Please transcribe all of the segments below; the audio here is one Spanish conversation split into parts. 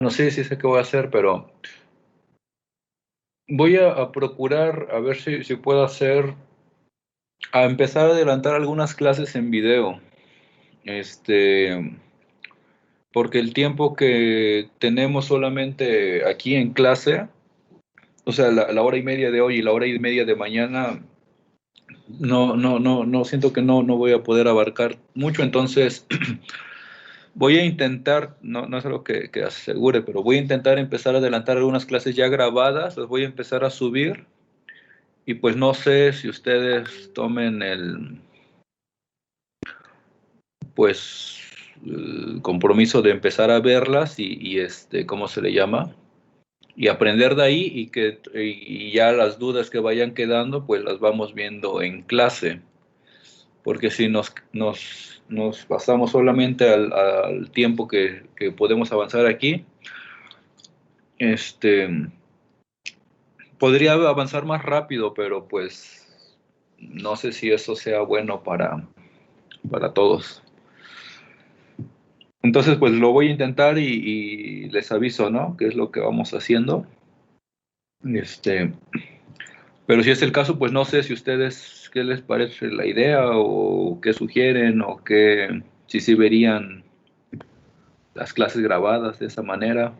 No sé si sé qué voy a hacer, pero voy a procurar a ver si puedo hacer, a empezar a adelantar algunas clases en video. Este, porque el tiempo que tenemos solamente aquí en clase, o sea, la hora y media de hoy y la hora y media de mañana, no siento que no voy a poder abarcar mucho, entonces voy a intentar, no es algo que asegure, pero voy a intentar empezar a adelantar algunas clases ya grabadas, las voy a empezar a subir y pues no sé si ustedes tomen pues el compromiso de empezar a verlas ¿cómo se le llama? Y aprender de ahí y ya las dudas que vayan quedando, pues las vamos viendo en clase. Porque si nos pasamos solamente al tiempo que podemos avanzar aquí, este, podría avanzar más rápido, pero pues no sé si eso sea bueno para todos. Entonces, pues lo voy a intentar y les aviso, ¿no? ¿Qué es lo que vamos haciendo? Este, pero si es el caso, pues no sé si ustedes, ¿qué les parece la idea o qué sugieren o qué, si sí verían las clases grabadas de esa manera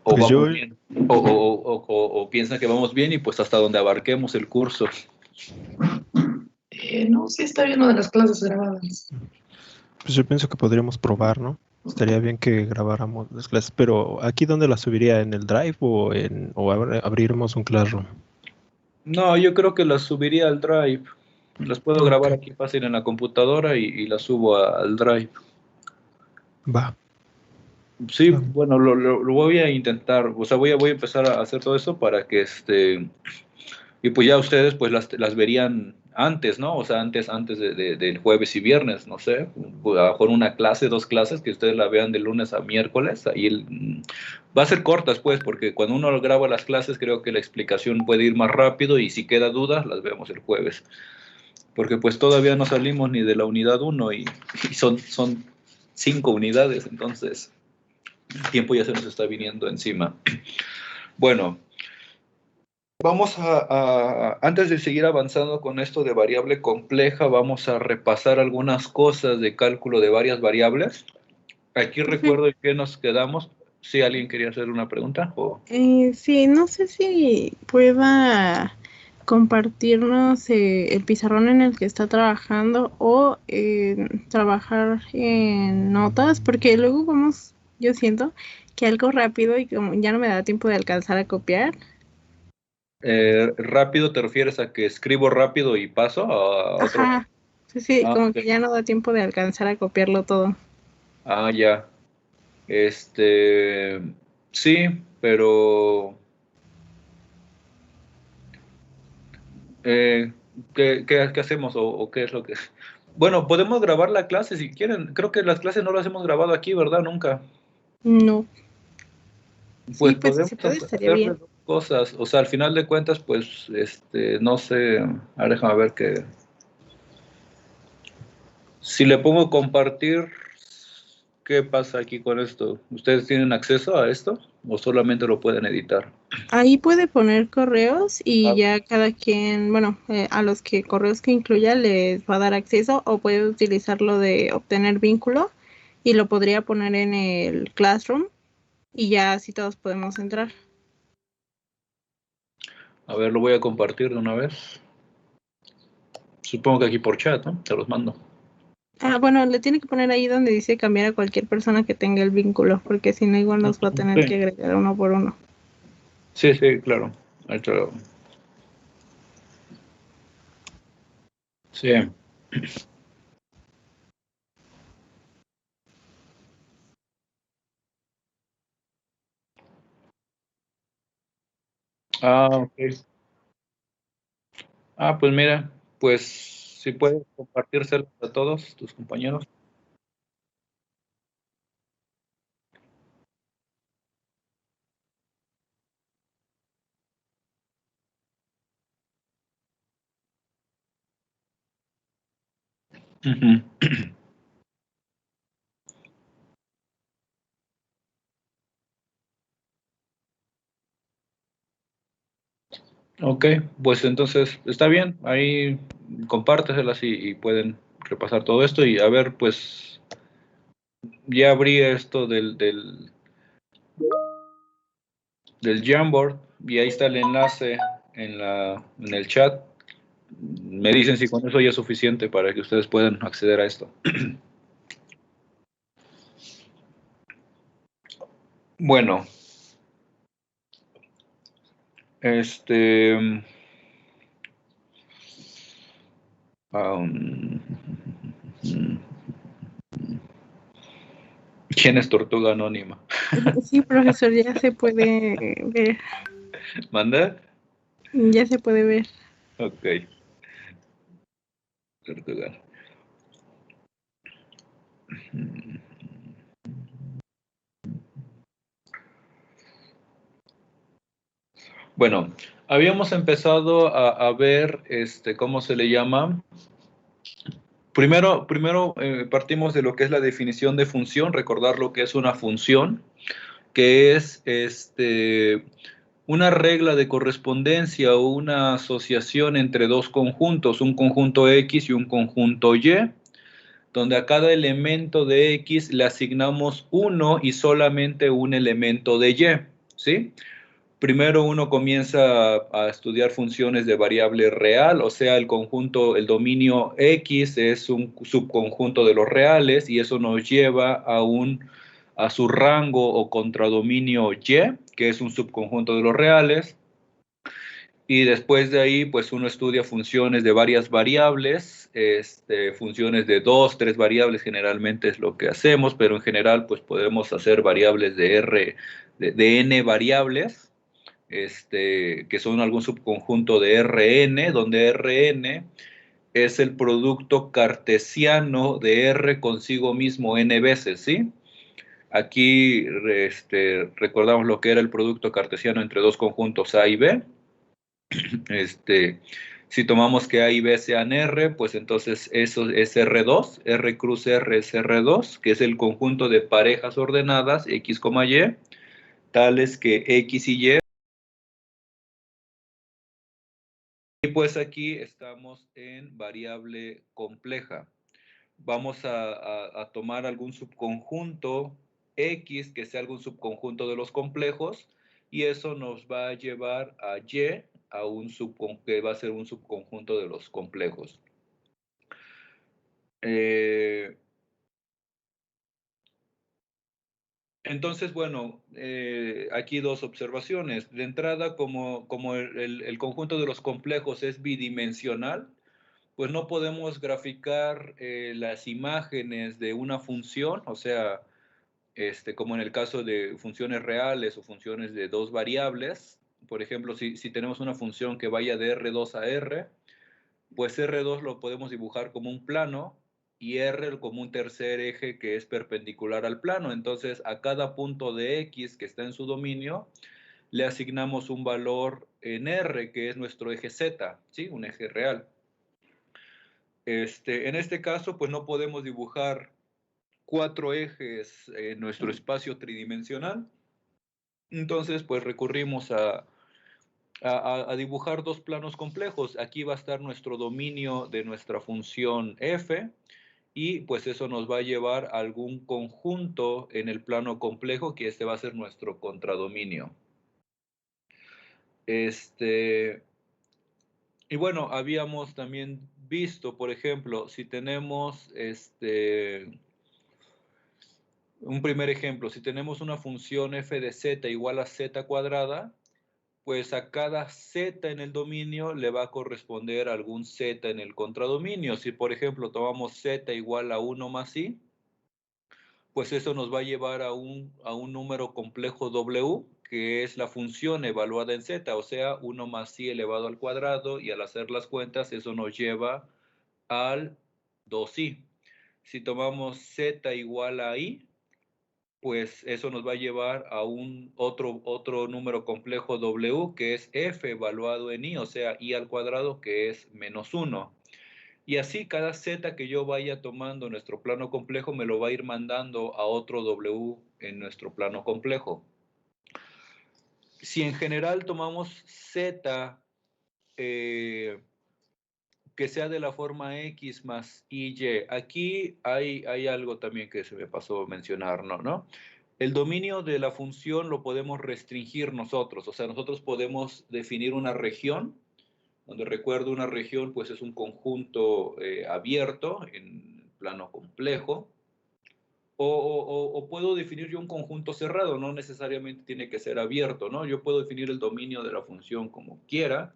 o Pues yo, vamos bien o piensan que vamos bien y pues hasta donde abarquemos el curso. No, sí está bien lo de las clases grabadas. pues yo pienso que podríamos probar, ¿no? Estaría bien que grabáramos las clases, pero ¿aquí dónde las subiría? ¿En el Drive o abriremos un Classroom? No, yo creo que las subiría al Drive. Las puedo Ok, grabar aquí fácil en la computadora y las subo al Drive. va. Sí, Ah, bueno, lo voy a intentar, o sea, voy a empezar a hacer todo eso para que y pues ya ustedes pues las verían antes, ¿no? O sea, antes del jueves y viernes, no sé, pues, a lo mejor una clase, dos clases, que ustedes la vean de lunes a miércoles, ahí va a ser cortas pues, porque cuando uno graba las clases creo que la explicación puede ir más rápido y si queda duda, las vemos el jueves, porque pues todavía no salimos ni de la unidad uno y son 5 unidades, entonces el tiempo ya se nos está viniendo encima. Bueno, vamos antes de seguir avanzando con esto de variable compleja, vamos a repasar algunas cosas de cálculo de varias variables. Aquí Profe, recuerdo en qué nos quedamos. Si alguien quería hacer una pregunta. sí, no sé si pueda compartirnos el pizarrón en el que está trabajando o trabajar en notas, porque luego vamos, yo siento que algo rápido y como ya no me da tiempo de alcanzar a copiar. Rápido te refieres a que escribo rápido y paso a otro. Ajá, sí, Ah, como ok. que ya no da tiempo de alcanzar a copiarlo todo. Ya. Este, sí, pero eh, qué hacemos o qué es lo que... Bueno, podemos grabar la clase si quieren. Creo que las clases no las hemos grabado aquí, ¿verdad? Nunca. No, Pues sí, pues si podemos se puede estaría hacerle bien. dos cosas. O sea, al final de cuentas, pues, no sé. A ver, déjame ver que... Si le pongo compartir, ¿qué pasa aquí con esto? ¿Ustedes tienen acceso a esto o solamente lo pueden editar? Ahí puede poner correos y Ah, ya cada quien, bueno, a los que correos que incluya les va a dar acceso o puede utilizarlo de obtener vínculo y lo podría poner en el Classroom y ya así todos podemos entrar. a ver, lo voy a compartir de una vez. Supongo que aquí por chat, ¿no? Te los mando. Ah, bueno, le tiene que poner ahí donde dice cambiar a cualquier persona que tenga el vínculo, porque si no igual nos va a tener que Sí, agregar uno por uno. sí, claro. Ahí Sí. Ok. Pues mira, pues si puedes compartírselos a todos tus compañeros. Ujú. Ok, pues entonces está bien, ahí compárteselas y pueden repasar todo esto y a ver, pues ya abrí esto del Jamboard y ahí está el enlace en el chat. Me dicen si con eso ya es suficiente para que ustedes puedan acceder a esto. Bueno, ¿quién es Tortuga Anónima? Sí, profesor, ya se puede ver. ¿Manda? Ya se puede ver. Ok. Tortuga. Bueno, habíamos empezado a ver, ¿cómo se le llama? Primero partimos de lo que es la definición de función, recordar lo que es una función, que es una regla de correspondencia o una asociación entre dos conjuntos, un conjunto X y un conjunto Y, donde a cada elemento de X le asignamos uno y solamente un elemento de Y, ¿sí? Primero uno comienza a estudiar funciones de variable real, o sea, el conjunto, el dominio X es un subconjunto de los reales y eso nos lleva a su rango o contradominio Y, que es un subconjunto de los reales. Y después de ahí, pues uno estudia funciones de varias variables, funciones de 2, 3 variables generalmente es lo que hacemos, pero en general pues podemos hacer variables de R, de N variables, que son algún subconjunto de Rn, donde Rn es el producto cartesiano de R consigo mismo n veces, ¿sí? Aquí recordamos lo que era el producto cartesiano entre dos conjuntos A y B. Si tomamos que A y B sean R, pues entonces eso es R2, R cruz R es R2, que es el conjunto de parejas ordenadas X, Y, tales que X y Y. Y pues aquí estamos en variable compleja. Vamos a tomar algún subconjunto X que sea algún subconjunto de los complejos y eso nos va a llevar a Y, a un que va a ser un subconjunto de los complejos. Entonces, bueno, aquí dos observaciones. De entrada, como el conjunto de los complejos es bidimensional, pues no podemos graficar las imágenes de una función, o sea, como en el caso de funciones reales o funciones de dos variables. Por ejemplo, si tenemos una función que vaya de R2 a R, pues R2 lo podemos dibujar como un plano y R como un tercer eje que es perpendicular al plano. Entonces, a cada punto de X que está en su dominio, le asignamos un valor en R, que es nuestro eje Z, ¿sí? Un eje real. En este caso, pues no podemos dibujar 4 ejes en nuestro espacio tridimensional. Entonces, pues recurrimos a dibujar dos planos complejos. Aquí va a estar nuestro dominio de nuestra función f y pues eso nos va a llevar a algún conjunto en el plano complejo, que va a ser nuestro contradominio. Y bueno, habíamos también visto, por ejemplo, si tenemos un primer ejemplo, si tenemos una función f de z igual a z cuadrada, pues a cada z en el dominio le va a corresponder algún z en el contradominio. Si, por ejemplo, tomamos z igual a 1 más i, pues eso nos va a llevar a un número complejo w, que es la función evaluada en z, o sea, 1 más i elevado al cuadrado, y al hacer las cuentas, eso nos lleva al 2i. Si tomamos z igual a i, pues eso nos va a llevar a un otro número complejo w, que es f evaluado en i, o sea, i al cuadrado, que es menos 1. Y así cada z que yo vaya tomando en nuestro plano complejo me lo va a ir mandando a otro w en nuestro plano complejo. Si en general tomamos z que sea de la forma x más y. Aquí hay algo también que se me pasó a mencionar, ¿no? El dominio de la función lo podemos restringir nosotros, o sea, nosotros podemos definir una región, donde recuerdo una región pues es un conjunto abierto en plano complejo, o puedo definir yo un conjunto cerrado, no necesariamente tiene que ser abierto, ¿no? Yo puedo definir el dominio de la función como quiera.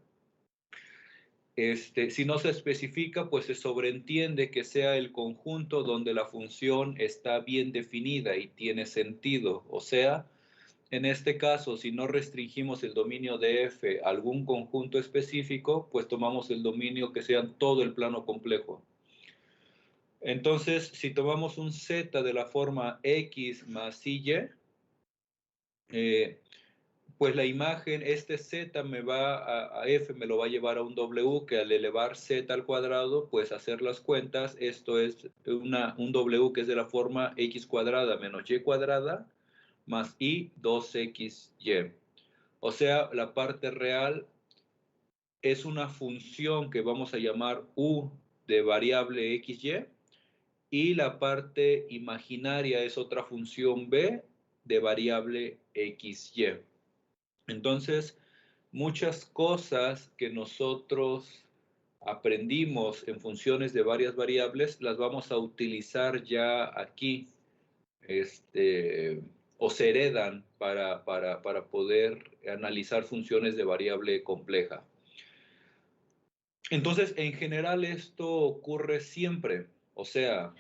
Si no se especifica, pues se sobreentiende que sea el conjunto donde la función está bien definida y tiene sentido. O sea, en este caso, si no restringimos el dominio de f a algún conjunto específico, pues tomamos el dominio que sea todo el plano complejo. Entonces, si tomamos un z de la forma x más y, pues la imagen, este z me va a f, me lo va a llevar a un w, que al elevar z al cuadrado, pues hacer las cuentas, esto es un w que es de la forma x cuadrada menos y cuadrada, más y 2xy. O sea, la parte real es una función que vamos a llamar u de variable xy, y la parte imaginaria es otra función b de variable xy. Entonces, muchas cosas que nosotros aprendimos en funciones de varias variables las vamos a utilizar ya aquí, o se heredan para poder analizar funciones de variable compleja. Entonces, en general esto ocurre siempre, o sea,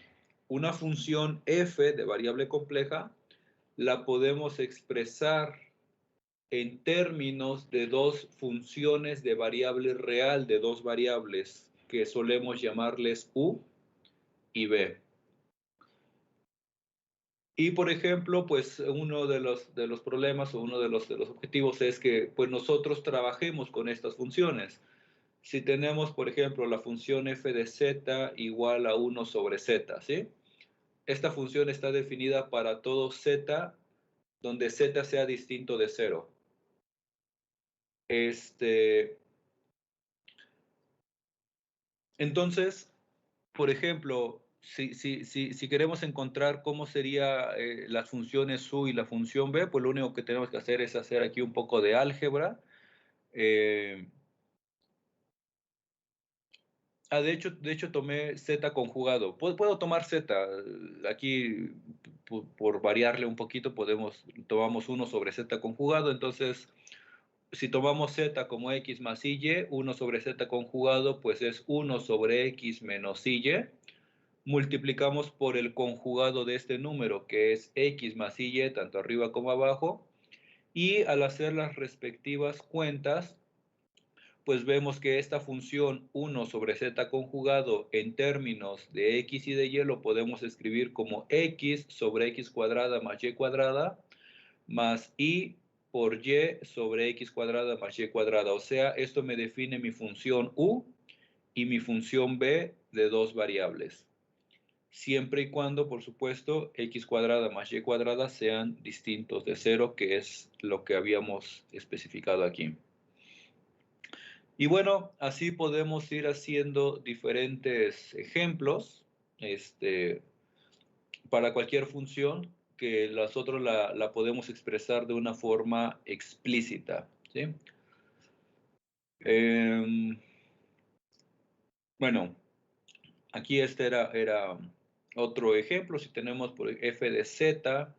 una función f de variable compleja la podemos expresar en términos de dos funciones de variable real, de dos variables que solemos llamarles u y b. Y por ejemplo, pues uno de los problemas o uno de los objetivos es que pues nosotros trabajemos con estas funciones. Si tenemos, por ejemplo, la función f de z igual a 1 sobre z, ¿sí? Esta función está definida para todo z donde z sea distinto de 0. Entonces, por ejemplo, si queremos encontrar cómo serían las funciones u y la función b, pues lo único que tenemos que hacer es hacer aquí un poco de álgebra. De hecho tomé z conjugado. Puedo tomar z. Aquí, por variarle un poquito, tomamos 1 sobre z conjugado. Entonces, si tomamos z como x más y, 1 sobre z conjugado, pues es 1 sobre x menos y. Multiplicamos por el conjugado de este número, que es x más y, tanto arriba como abajo. Y al hacer las respectivas cuentas, pues vemos que esta función 1 sobre z conjugado en términos de x y de y lo podemos escribir como x sobre x cuadrada más y cuadrada más y por y sobre x cuadrada más y cuadrada. O sea, esto me define mi función u y mi función b de dos variables. Siempre y cuando, por supuesto, x cuadrada más y cuadrada sean distintos de 0, que es lo que habíamos especificado aquí. Y bueno, así podemos ir haciendo diferentes ejemplos para cualquier función que nosotros la podemos expresar de una forma explícita, ¿sí? Bueno, aquí este era otro ejemplo. Si tenemos por f de z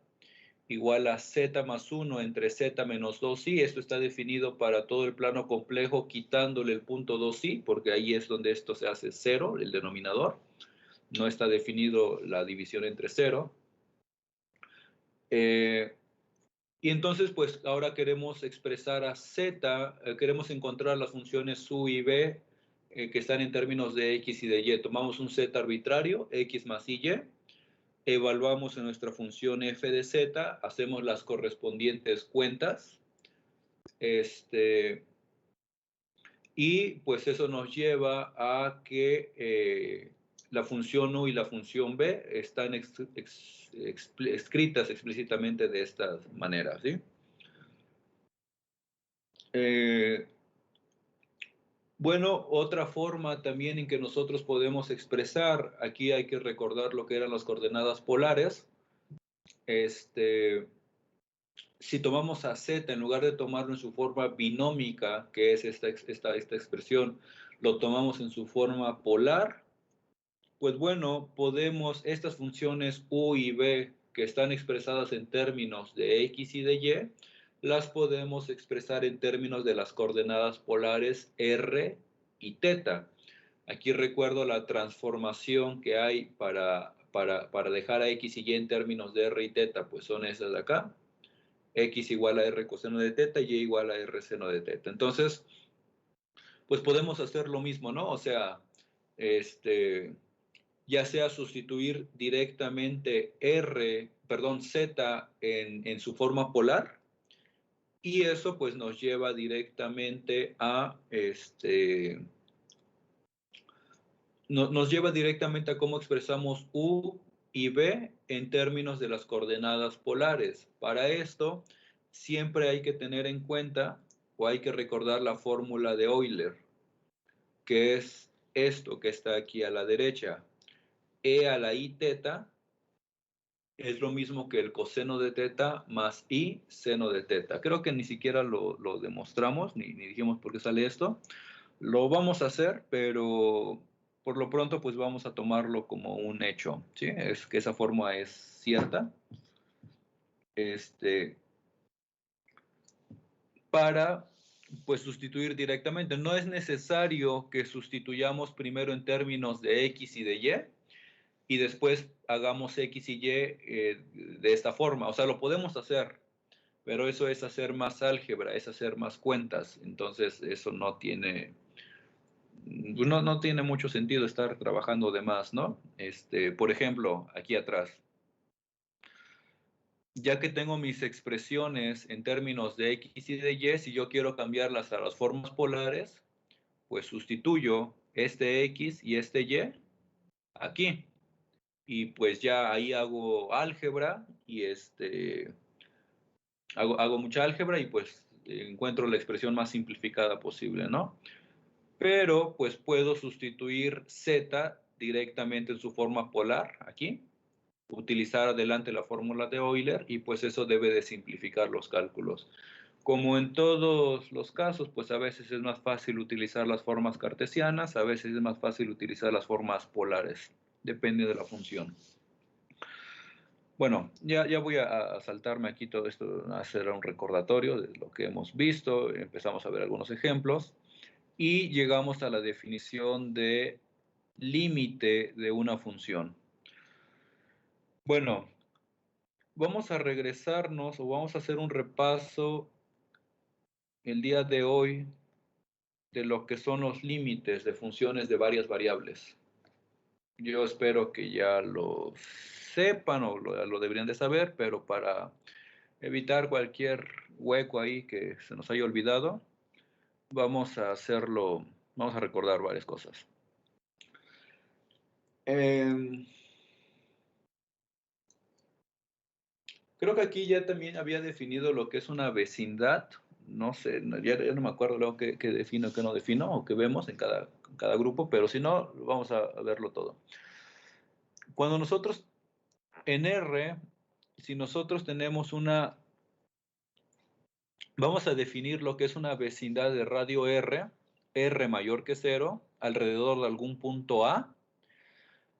igual a z más 1 entre z menos 2i. Esto está definido para todo el plano complejo, quitándole el punto 2i, porque ahí es donde esto se hace 0, el denominador. No está definido la división entre 0. Y entonces, pues, ahora queremos expresar a z, queremos encontrar las funciones u y b que están en términos de x y de y. Tomamos un z arbitrario, x más y, evaluamos en nuestra función f de z, hacemos las correspondientes cuentas, y pues eso nos lleva a que la función u y la función b están escritas explícitamente de esta manera, ¿sí? Bueno, otra forma también en que nosotros podemos expresar, aquí hay que recordar lo que eran las coordenadas polares. Si tomamos a z, en lugar de tomarlo en su forma binómica, que es esta expresión, lo tomamos en su forma polar, pues bueno, podemos, estas funciones u y b, que están expresadas en términos de x y de y, las podemos expresar en términos de las coordenadas polares r y θ. Aquí recuerdo la transformación que hay para dejar a x y y en términos de r y θ, pues son esas de acá. X igual a r coseno de θ y y igual a r seno de θ. Entonces, pues podemos hacer lo mismo, ¿no? O sea, ya sea sustituir directamente z en su forma polar, y eso pues nos lleva directamente a nos lleva directamente a cómo expresamos u y b en términos de las coordenadas polares. Para esto siempre hay que tener en cuenta o hay que recordar la fórmula de Euler, que es esto que está aquí a la derecha. E a la i θ es lo mismo que el coseno de θ más i seno de θ. Creo que ni siquiera lo demostramos, ni dijimos por qué sale esto. Lo vamos a hacer, pero por lo pronto pues vamos a tomarlo como un hecho, ¿sí? Es que esa forma es cierta. Para pues sustituir directamente. No es necesario que sustituyamos primero en términos de x y de y después hagamos x y y de esta forma. O sea, lo podemos hacer, pero eso es hacer más álgebra, es hacer más cuentas. Entonces eso no tiene mucho sentido estar trabajando de más, ¿no? Por ejemplo, aquí atrás, ya que tengo mis expresiones en términos de x y de y, si yo quiero cambiarlas a las formas polares, pues sustituyo este x y este y aquí. Y pues ya ahí hago álgebra y hago mucha álgebra y pues encuentro la expresión más simplificada posible, ¿no? Pero pues puedo sustituir z directamente en su forma polar aquí, utilizar adelante la fórmula de Euler y pues eso debe de simplificar los cálculos. Como en todos los casos, pues a veces es más fácil utilizar las formas cartesianas, a veces es más fácil utilizar las formas polares, depende de la función. Bueno, ya voy a saltarme aquí todo esto, a hacer un recordatorio de lo que hemos visto, empezamos a ver algunos ejemplos y llegamos a la definición de límite de una función. Bueno, vamos a regresarnos o vamos a hacer un repaso el día de hoy de lo que son los límites de funciones de varias variables. Yo espero que ya lo sepan o lo deberían de saber, pero para evitar cualquier hueco ahí que se nos haya olvidado, vamos a hacerlo, vamos a recordar varias cosas. Creo que aquí ya también había definido lo que es una vecindad. No sé, ya no me acuerdo luego qué defino, qué no defino, o qué vemos en cada grupo, pero si no, vamos a verlo todo. Cuando nosotros, en R, si nosotros tenemos vamos a definir lo que es una vecindad de radio R, R mayor que 0, alrededor de algún punto A,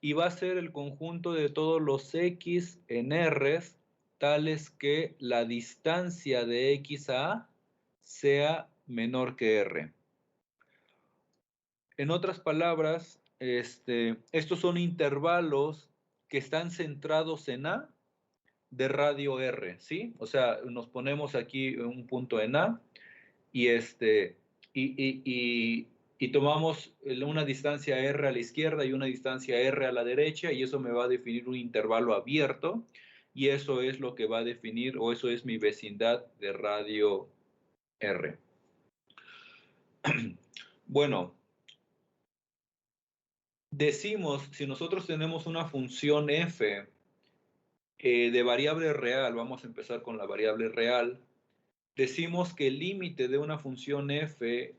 y va a ser el conjunto de todos los X en R, tales que la distancia de X a A sea menor que R. En otras palabras, estos son intervalos que están centrados en A de radio R, ¿sí? O sea, nos ponemos aquí un punto en A y y tomamos una distancia R a la izquierda y una distancia R a la derecha, y eso me va a definir un intervalo abierto, y eso es lo que va a definir, o eso es mi vecindad de radio R. Bueno, decimos, si nosotros tenemos una función f de variable real, vamos a empezar con la variable real, decimos que el límite de una función f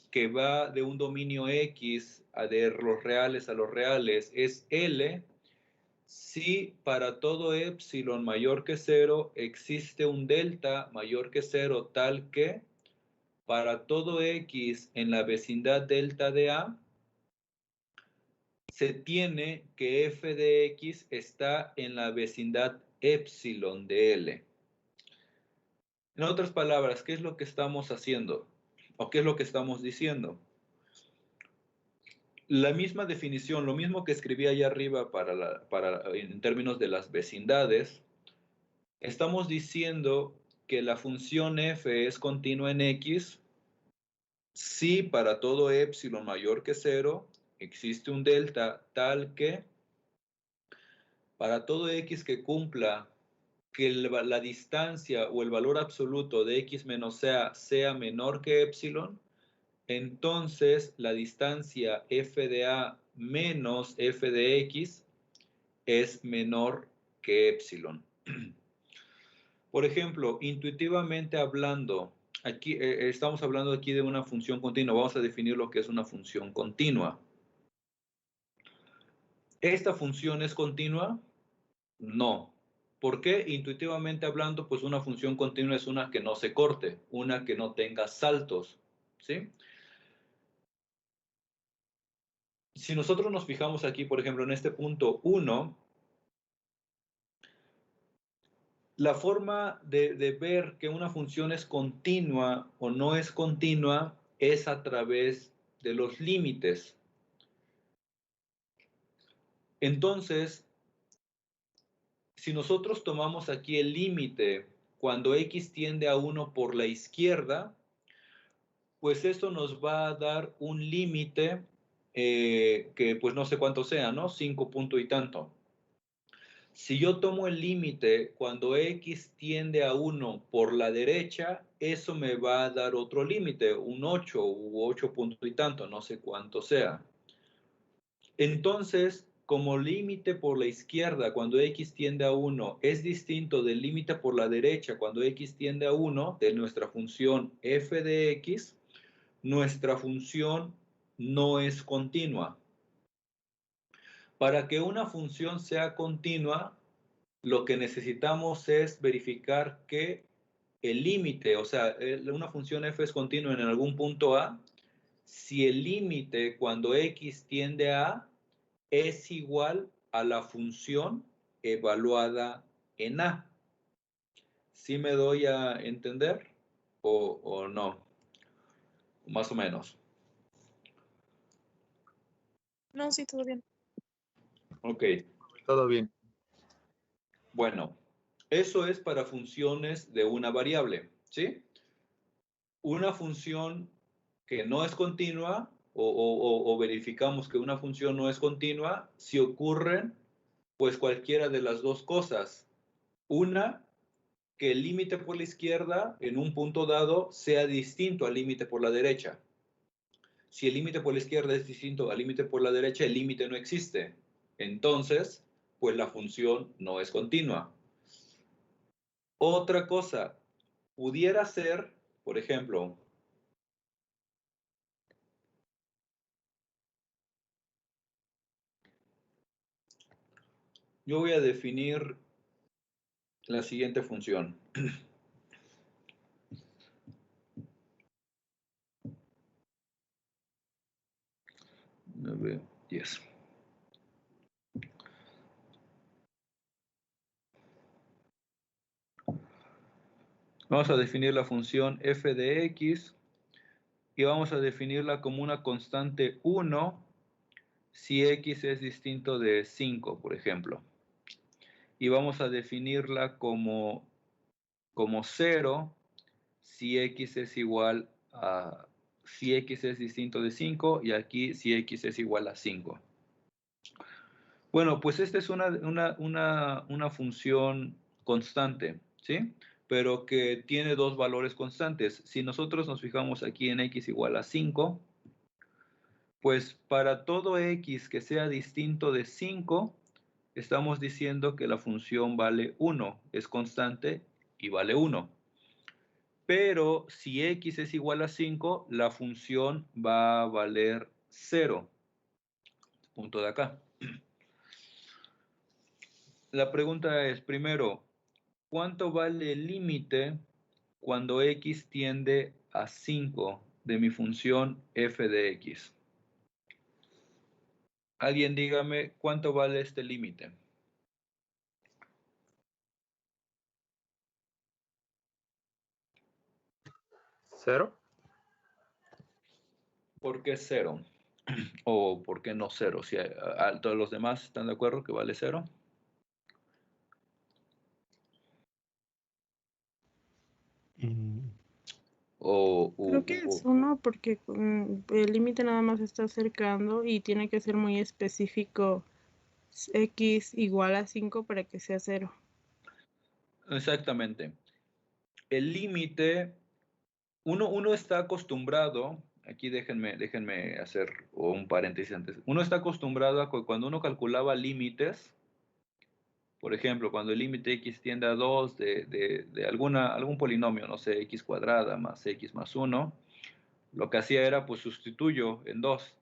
que va de un dominio X de los reales a los reales es L si para todo epsilon mayor que 0 existe un delta mayor que 0 tal que para todo X en la vecindad delta de A se tiene que f de X está en la vecindad epsilon de L. En otras palabras, ¿qué es lo que estamos haciendo? ¿O qué es lo que estamos diciendo? La misma definición, lo mismo que escribí allá arriba en términos de las vecindades, estamos diciendo que la función f es continua en X si para todo epsilon mayor que 0 existe un delta tal que para todo X que cumpla que la distancia o el valor absoluto de X menos A sea menor que epsilon, entonces la distancia f de A menos f de X es menor que epsilon. Por ejemplo, intuitivamente hablando, aquí estamos hablando aquí de una función continua. Vamos a definir lo que es una función continua. ¿Esta función es continua? No. ¿Por qué? Intuitivamente hablando, pues una función continua es una que no se corte, una que no tenga saltos, ¿sí? Si nosotros nos fijamos aquí, por ejemplo, en este punto 1, la forma de ver que una función es continua o no es continua es a través de los límites. Entonces, si nosotros tomamos aquí el límite cuando x tiende a 1 por la izquierda, pues esto nos va a dar un límite que pues no sé cuánto sea, ¿no? 5 punto y tanto. Si yo tomo el límite cuando x tiende a 1 por la derecha, eso me va a dar otro límite, un 8 u 8 punto y tanto, no sé cuánto sea. Entonces, como límite por la izquierda cuando x tiende a 1 es distinto del límite por la derecha cuando x tiende a 1 de nuestra función f de x, nuestra función no es continua. Para que una función sea continua, lo que necesitamos es verificar que el límite, o sea, una función f es continua en algún punto A, si el límite cuando x tiende a A es igual a la función evaluada en A. ¿Sí me doy a entender o no? Más o menos. No, sí, todo bien. Ok. Todo bien. Bueno, eso es para funciones de una variable, ¿sí? Una función que no es continua o verificamos que una función no es continua si ocurren pues cualquiera de las dos cosas. Una, que el límite por la izquierda en un punto dado sea distinto al límite por la derecha. Si el límite por la izquierda es distinto al límite por la derecha, el límite no existe. Entonces, pues la función no es continua. Otra cosa, pudiera ser, por ejemplo, yo voy a definir la siguiente función. 9, 10. Vamos a definir la función f de x y vamos a definirla como una constante 1 si x es distinto de 5, por ejemplo. Y vamos a definirla como 0 si x es igual a, si x es distinto de 5 y aquí si x es igual a 5. Bueno, pues esta es una función constante, ¿sí? Pero que tiene dos valores constantes. Si nosotros nos fijamos aquí en x igual a 5, pues para todo x que sea distinto de 5, estamos diciendo que la función vale 1, es constante y vale 1. pero si x es igual a 5, la función va a valer 0. Punto de acá. La pregunta es, primero, ¿cuánto vale el límite cuando x tiende a 5 de mi función f de x? Alguien dígame, ¿cuánto vale este límite? ¿Cero? ¿Por qué 0? ¿O por qué no 0? Si todos los demás están de acuerdo que vale 0. Mm, Creo que es uno porque el límite nada más está acercando y tiene que ser muy específico x igual a 5 para que sea 0. Exactamente. El límite, uno está acostumbrado, aquí déjenme hacer un paréntesis antes. Uno está acostumbrado a que cuando uno calculaba límites, por ejemplo, cuando el límite x tiende a 2 de algún polinomio, no sé, x cuadrada más x más 1, lo que hacía era, pues sustituyo en 2,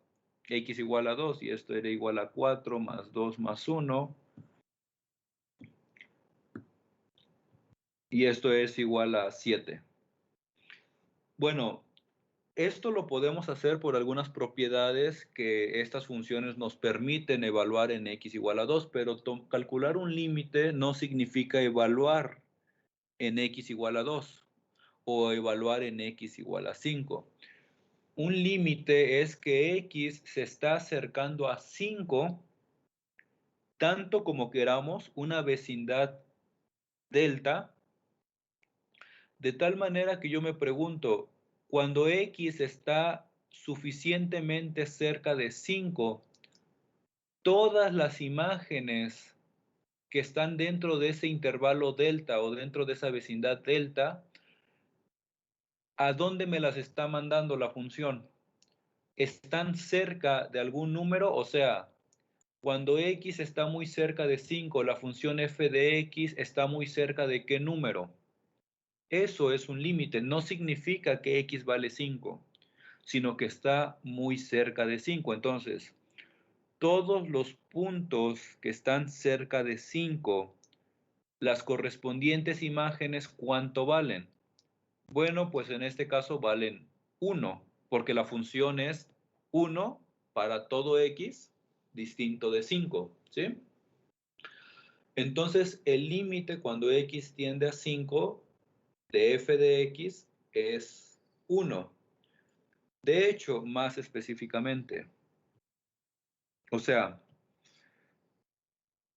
x igual a 2, y esto era igual a 4 más 2 más 1, y esto es igual a 7. Bueno, esto lo podemos hacer por algunas propiedades que estas funciones nos permiten evaluar en x igual a 2, pero calcular un límite no significa evaluar en x igual a 2 o evaluar en x igual a 5. Un límite es que x se está acercando a 5 tanto como queramos una vecindad delta, de tal manera que yo me pregunto, cuando x está suficientemente cerca de 5, todas las imágenes que están dentro de ese intervalo delta o dentro de esa vecindad delta, ¿a dónde me las está mandando la función? ¿Están cerca de algún número? O sea, cuando x está muy cerca de 5, la función f de x está muy cerca de ¿qué número? Eso es un límite. No significa que x vale 5, sino que está muy cerca de 5. Entonces, todos los puntos que están cerca de 5, las correspondientes imágenes, ¿cuánto valen? Bueno, pues en este caso valen 1, porque la función es 1 para todo x distinto de 5, ¿sí? Entonces, el límite cuando x tiende a 5 de f de x es 1. De hecho, más específicamente, o sea,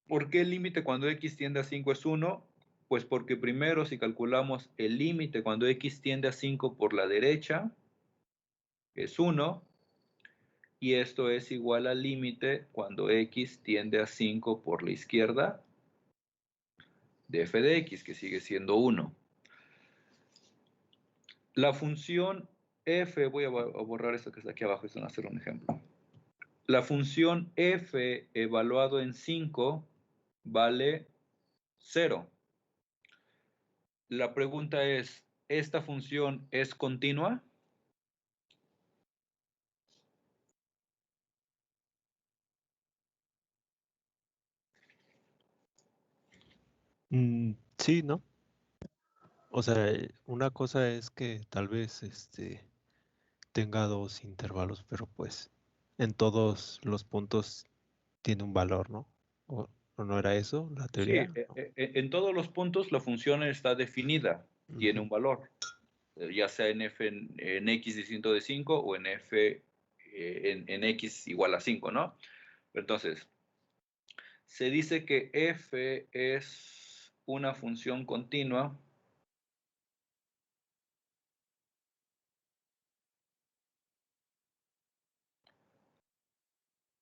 ¿por qué el límite cuando x tiende a 5 es 1? Pues porque primero, si calculamos el límite cuando x tiende a 5 por la derecha, es 1, y esto es igual al límite cuando x tiende a 5 por la izquierda de f de x, que sigue siendo 1. La función f, voy a borrar esto que está aquí abajo, esto va a hacer un ejemplo. La función f evaluado en 5 vale 0. La pregunta es, ¿esta función es continua? sí, ¿no? O sea, una cosa es que tal vez tenga dos intervalos, pero pues en todos los puntos tiene un valor, ¿no? ¿O no era eso la Sí, teoría? No. en todos los puntos la función está definida, tiene Ujú. un valor, ya sea en f en x distinto de 5 o en f en x igual a 5, ¿no? Entonces, se dice que f es una función continua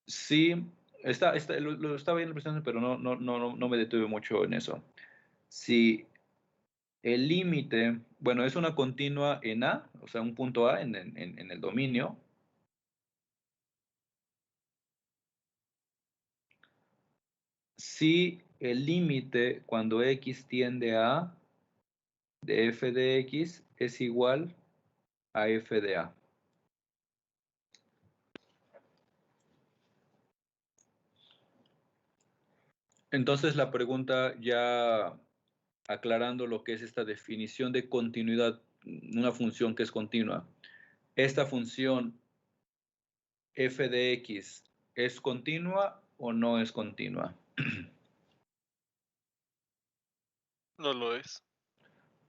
si lo estaba viendo presente, pero no me detuve mucho en eso. Si el límite, bueno, es una continua en A, o sea, un punto A en el dominio. Si el límite cuando x tiende a de f de x es igual a f de a. Entonces la pregunta, ya aclarando lo que es esta definición de continuidad, una función que es continua. ¿Esta función f de x es continua o no es continua? No lo es.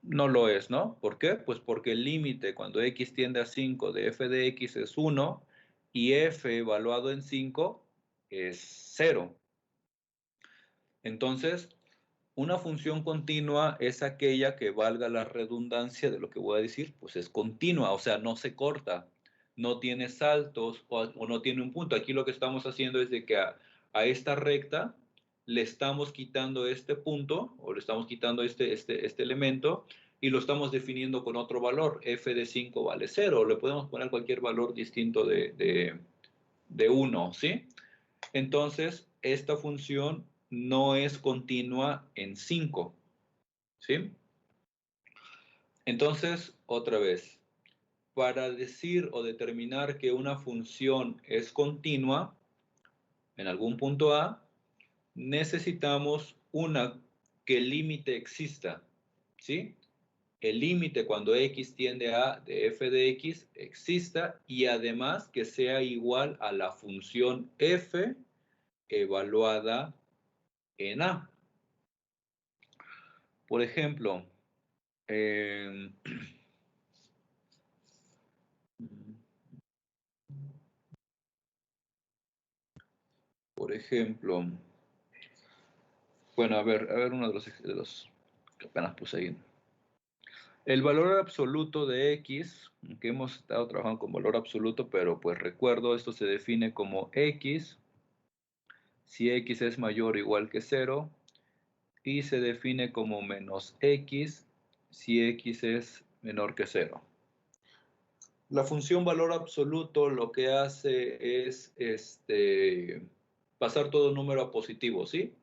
No lo es, ¿no? ¿Por qué? Pues porque el límite cuando x tiende a 5 de f de x es 1 y f evaluado en 5 es 0. Entonces, una función continua es aquella que, valga la redundancia de lo que voy a decir, pues es continua, o sea, no se corta, no tiene saltos o no tiene un punto. Aquí lo que estamos haciendo es de que a esta recta le estamos quitando este punto o le estamos quitando este elemento y lo estamos definiendo con otro valor. F de 5 vale 0, le podemos poner cualquier valor distinto de 1, ¿sí? Entonces, esta función no es continua en 5, ¿sí? Entonces, otra vez, para decir o determinar que una función es continua en algún punto A, necesitamos que el límite exista, ¿sí? El límite cuando x tiende a de f de x exista y además que sea igual a la función f evaluada en A. Por ejemplo, bueno, a ver uno de los que apenas puse ahí. El valor absoluto de x, que hemos estado trabajando con valor absoluto, pero pues recuerdo, esto se define como x, si x es mayor o igual que 0, y se define como menos x, si x es menor que 0. La función valor absoluto lo que hace es pasar todo número a positivo, ¿sí?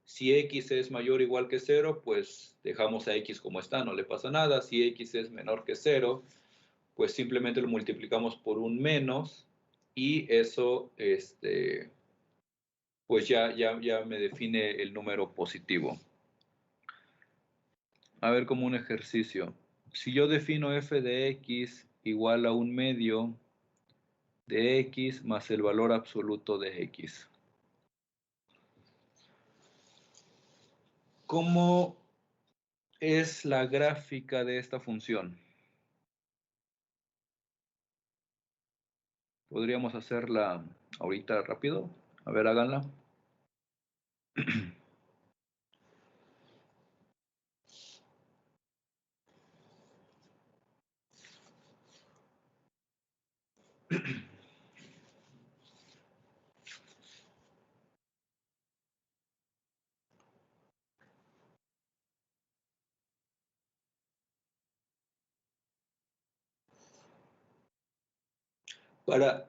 Si x es mayor o igual que 0, pues dejamos a x como está, no le pasa nada. Si x es menor que 0, pues simplemente lo multiplicamos por un menos y eso, pues ya me define el número positivo. A ver, como un ejercicio. Si yo defino f de x igual a un medio de x más el valor absoluto de x. ¿Cómo es la gráfica de esta función? ¿Podríamos hacerla ahorita rápido? A ver, háganla.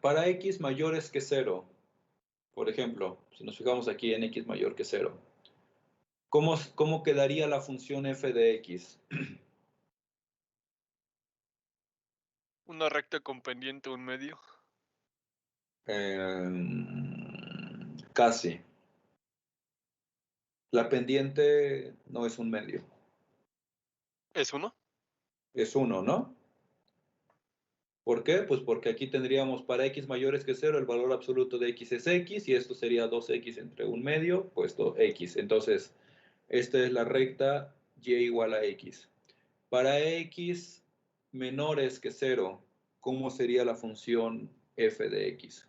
Para x mayores que 0, por ejemplo, si nos fijamos aquí en x mayor que 0, ¿cómo quedaría la función f de x? Una recta con pendiente un medio. Casi. La pendiente no es un medio. ¿Es 1? Es 1, ¿no? ¿Por qué? Pues porque aquí tendríamos para x mayores que 0 el valor absoluto de x es x y esto sería 2x entre un medio, pues 2x. Entonces, esta es la recta y igual a x. Para x menores que 0, ¿cómo sería la función f de x?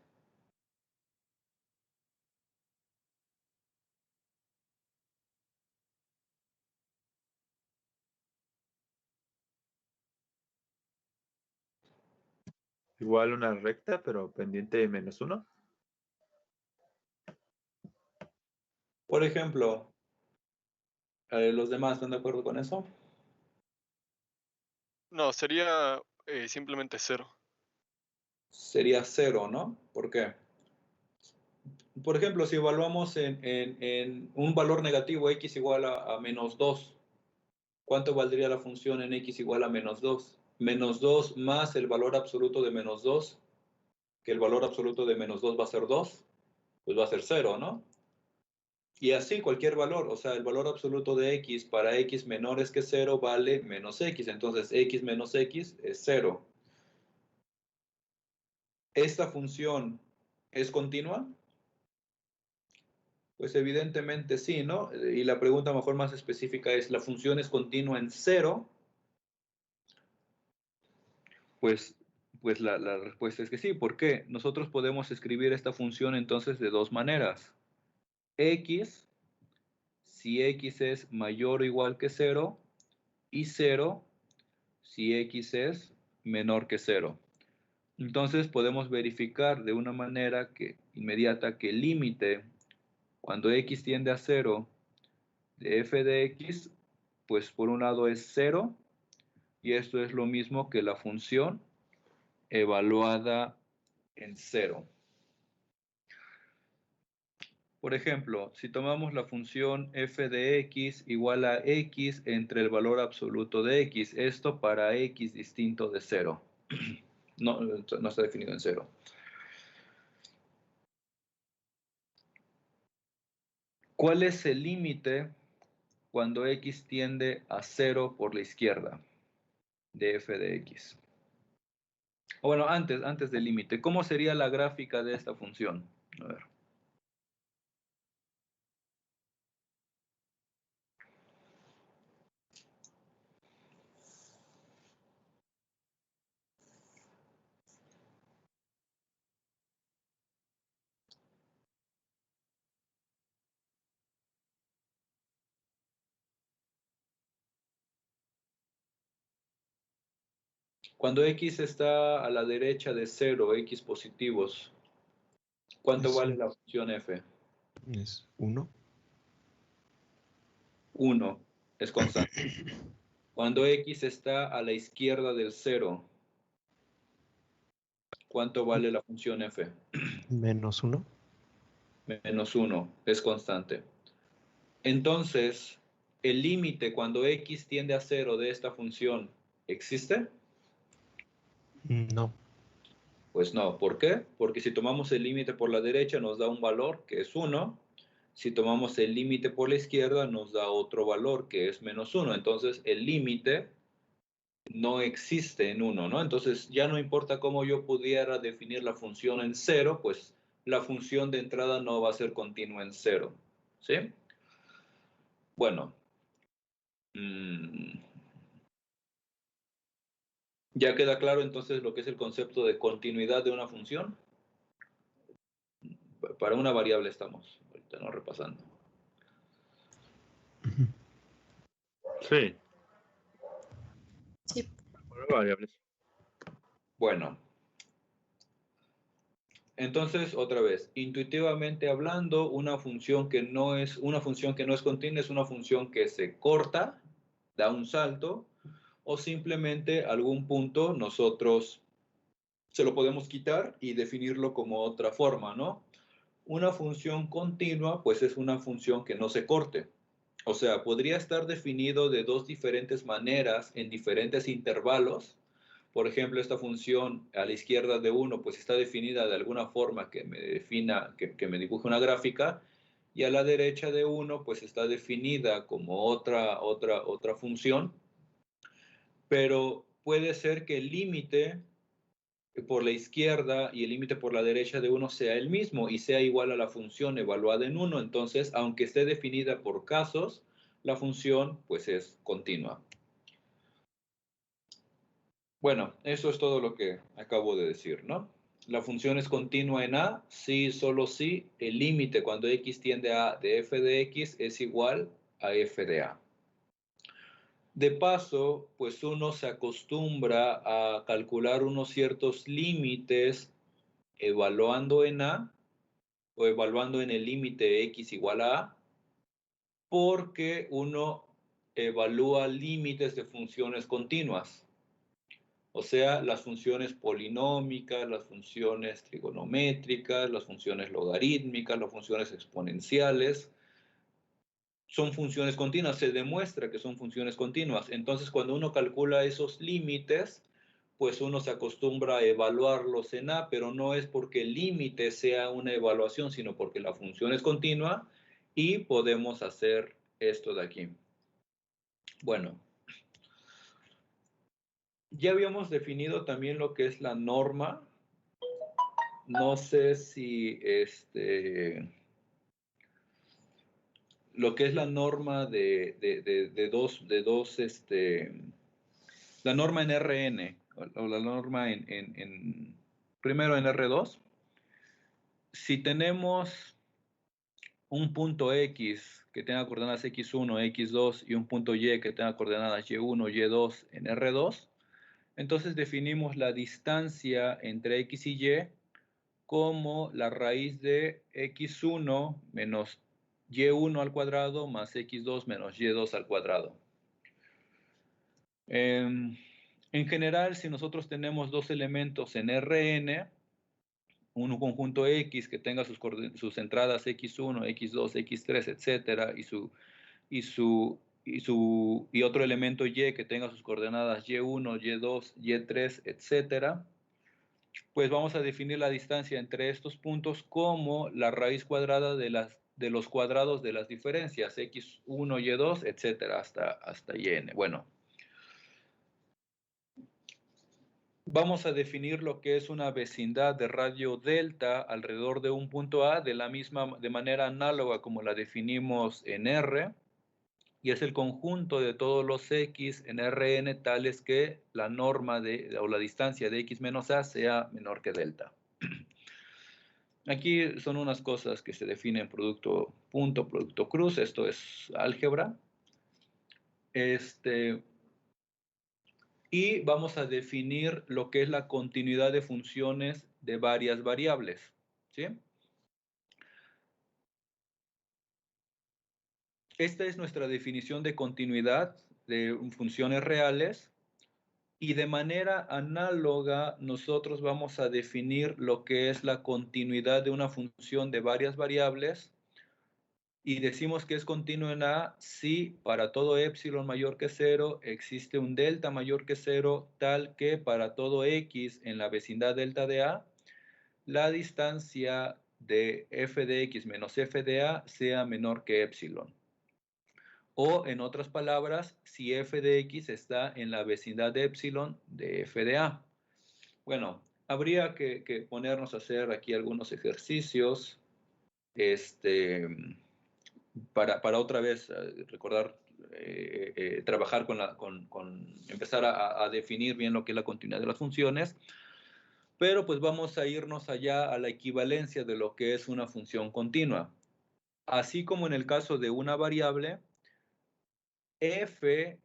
Igual una recta, pero pendiente de menos 1. Por ejemplo, ¿los demás están de acuerdo con eso? No, sería simplemente 0. Sería 0, ¿no? ¿Por qué? Por ejemplo, si evaluamos en un valor negativo x igual a menos 2, ¿cuánto valdría la función en x igual a menos 2? Menos 2 más el valor absoluto de menos 2, que el valor absoluto de menos 2 va a ser 2, pues va a ser 0, ¿no? Y así cualquier valor, o sea, el valor absoluto de x para x menores que 0 vale menos x, entonces x menos x es 0. ¿Esta función es continua? Pues evidentemente sí, ¿no? Y la pregunta mejor más específica es, ¿la función es continua en 0? Pues la respuesta es que sí. ¿Por qué? Nosotros podemos escribir esta función entonces de dos maneras. X, si x es mayor o igual que 0, y 0, si x es menor que 0. Entonces podemos verificar de una manera inmediata que el límite cuando x tiende a 0 de f de x, pues por un lado es 0, y esto es lo mismo que la función evaluada en 0. Por ejemplo, si tomamos la función f de x igual a x entre el valor absoluto de x, esto para x distinto de 0. No está definido en 0. ¿Cuál es el límite cuando x tiende a 0 por la izquierda de f de x? Bueno, antes del límite, ¿cómo sería la gráfica de esta función? A ver. Cuando x está a la derecha de 0, x positivos, ¿cuánto vale la función f? Es 1. 1, es constante. Cuando x está a la izquierda del 0, ¿cuánto vale la función f? Menos 1. Menos 1, es constante. Entonces, ¿el límite cuando x tiende a 0 de esta función existe? No. Pues no. ¿Por qué? Porque si tomamos el límite por la derecha nos da un valor que es 1. Si tomamos el límite por la izquierda nos da otro valor que es menos 1. Entonces, el límite no existe en 1, ¿no? Entonces, ya no importa cómo yo pudiera definir la función en 0, pues la función de entrada no va a ser continua en 0, ¿sí? Bueno, ¿ya queda claro entonces lo que es el concepto de continuidad de una función? Para una variable estamos ahorita no repasando. Sí. Sí. Para variables. Bueno, entonces otra vez, intuitivamente hablando, una función que no es continua es una función que se corta, da un salto, o simplemente algún punto nosotros se lo podemos quitar y definirlo como otra forma, ¿no? Una función continua, pues es una función que no se corte. O sea, podría estar definido de dos diferentes maneras en diferentes intervalos. Por ejemplo, esta función a la izquierda de 1, pues está definida de alguna forma que me defina, que me dibuje una gráfica, y a la derecha de 1, pues está definida como otra función, pero puede ser que el límite por la izquierda y el límite por la derecha de 1 sea el mismo y sea igual a la función evaluada en 1. Entonces, aunque esté definida por casos, la función pues es continua. Bueno, eso es todo lo que acabo de decir, ¿no? La función es continua en A, sí, solo si el límite cuando x tiende a A de f de x es igual a f de A. De paso, pues uno se acostumbra a calcular unos ciertos límites evaluando en A o evaluando en el límite x igual a A, porque uno evalúa límites de funciones continuas. O sea, las funciones polinómicas, las funciones trigonométricas, las funciones logarítmicas, las funciones exponenciales. son funciones continuas, se demuestra que son funciones continuas. Entonces, cuando uno calcula esos límites, pues uno se acostumbra a evaluarlos en A, pero no es porque el límite sea una evaluación, sino porque la función es continua y podemos hacer esto de aquí. Bueno, ya habíamos definido también lo que es la norma. No sé si lo que es la norma de dos, la norma en Rn, o la norma primero en R2. Si tenemos un punto X que tenga coordenadas X1, X2 y un punto Y que tenga coordenadas Y1, Y2 en R2, entonces definimos la distancia entre X y Y como la raíz de X1 menos Y1 al cuadrado más X2 menos Y2 al cuadrado. En general, si nosotros tenemos dos elementos en Rn, un conjunto X que tenga sus entradas X1, X2, X3, etcétera, y otro elemento Y que tenga sus coordenadas Y1, Y2, Y3, etcétera, pues vamos a definir la distancia entre estos puntos como la raíz cuadrada de los cuadrados de las diferencias, X1, Y2, etcétera, hasta Yn. Bueno, vamos a definir lo que es una vecindad de radio delta alrededor de un punto A de manera análoga como la definimos en R, y es el conjunto de todos los X en Rn tales que la norma o la distancia de X menos A sea menor que delta. Aquí son unas cosas que se definen producto punto, producto cruz, esto es álgebra. Y vamos a definir lo que es la continuidad de funciones de varias variables, ¿sí? Esta es nuestra definición de continuidad de funciones reales, y de manera análoga nosotros vamos a definir lo que es la continuidad de una función de varias variables, y decimos que es continua en A si para todo epsilon mayor que 0 existe un delta mayor que 0, tal que para todo x en la vecindad delta de A, la distancia de f de x menos f de A sea menor que epsilon. O, en otras palabras, si f de x está en la vecindad de epsilon de f de A. Bueno, habría que ponernos a hacer aquí algunos ejercicios, para otra vez recordar, trabajar con empezar a definir bien lo que es la continuidad de las funciones, pero pues vamos a irnos allá a la equivalencia de lo que es una función continua. Así como en el caso de una variable, f,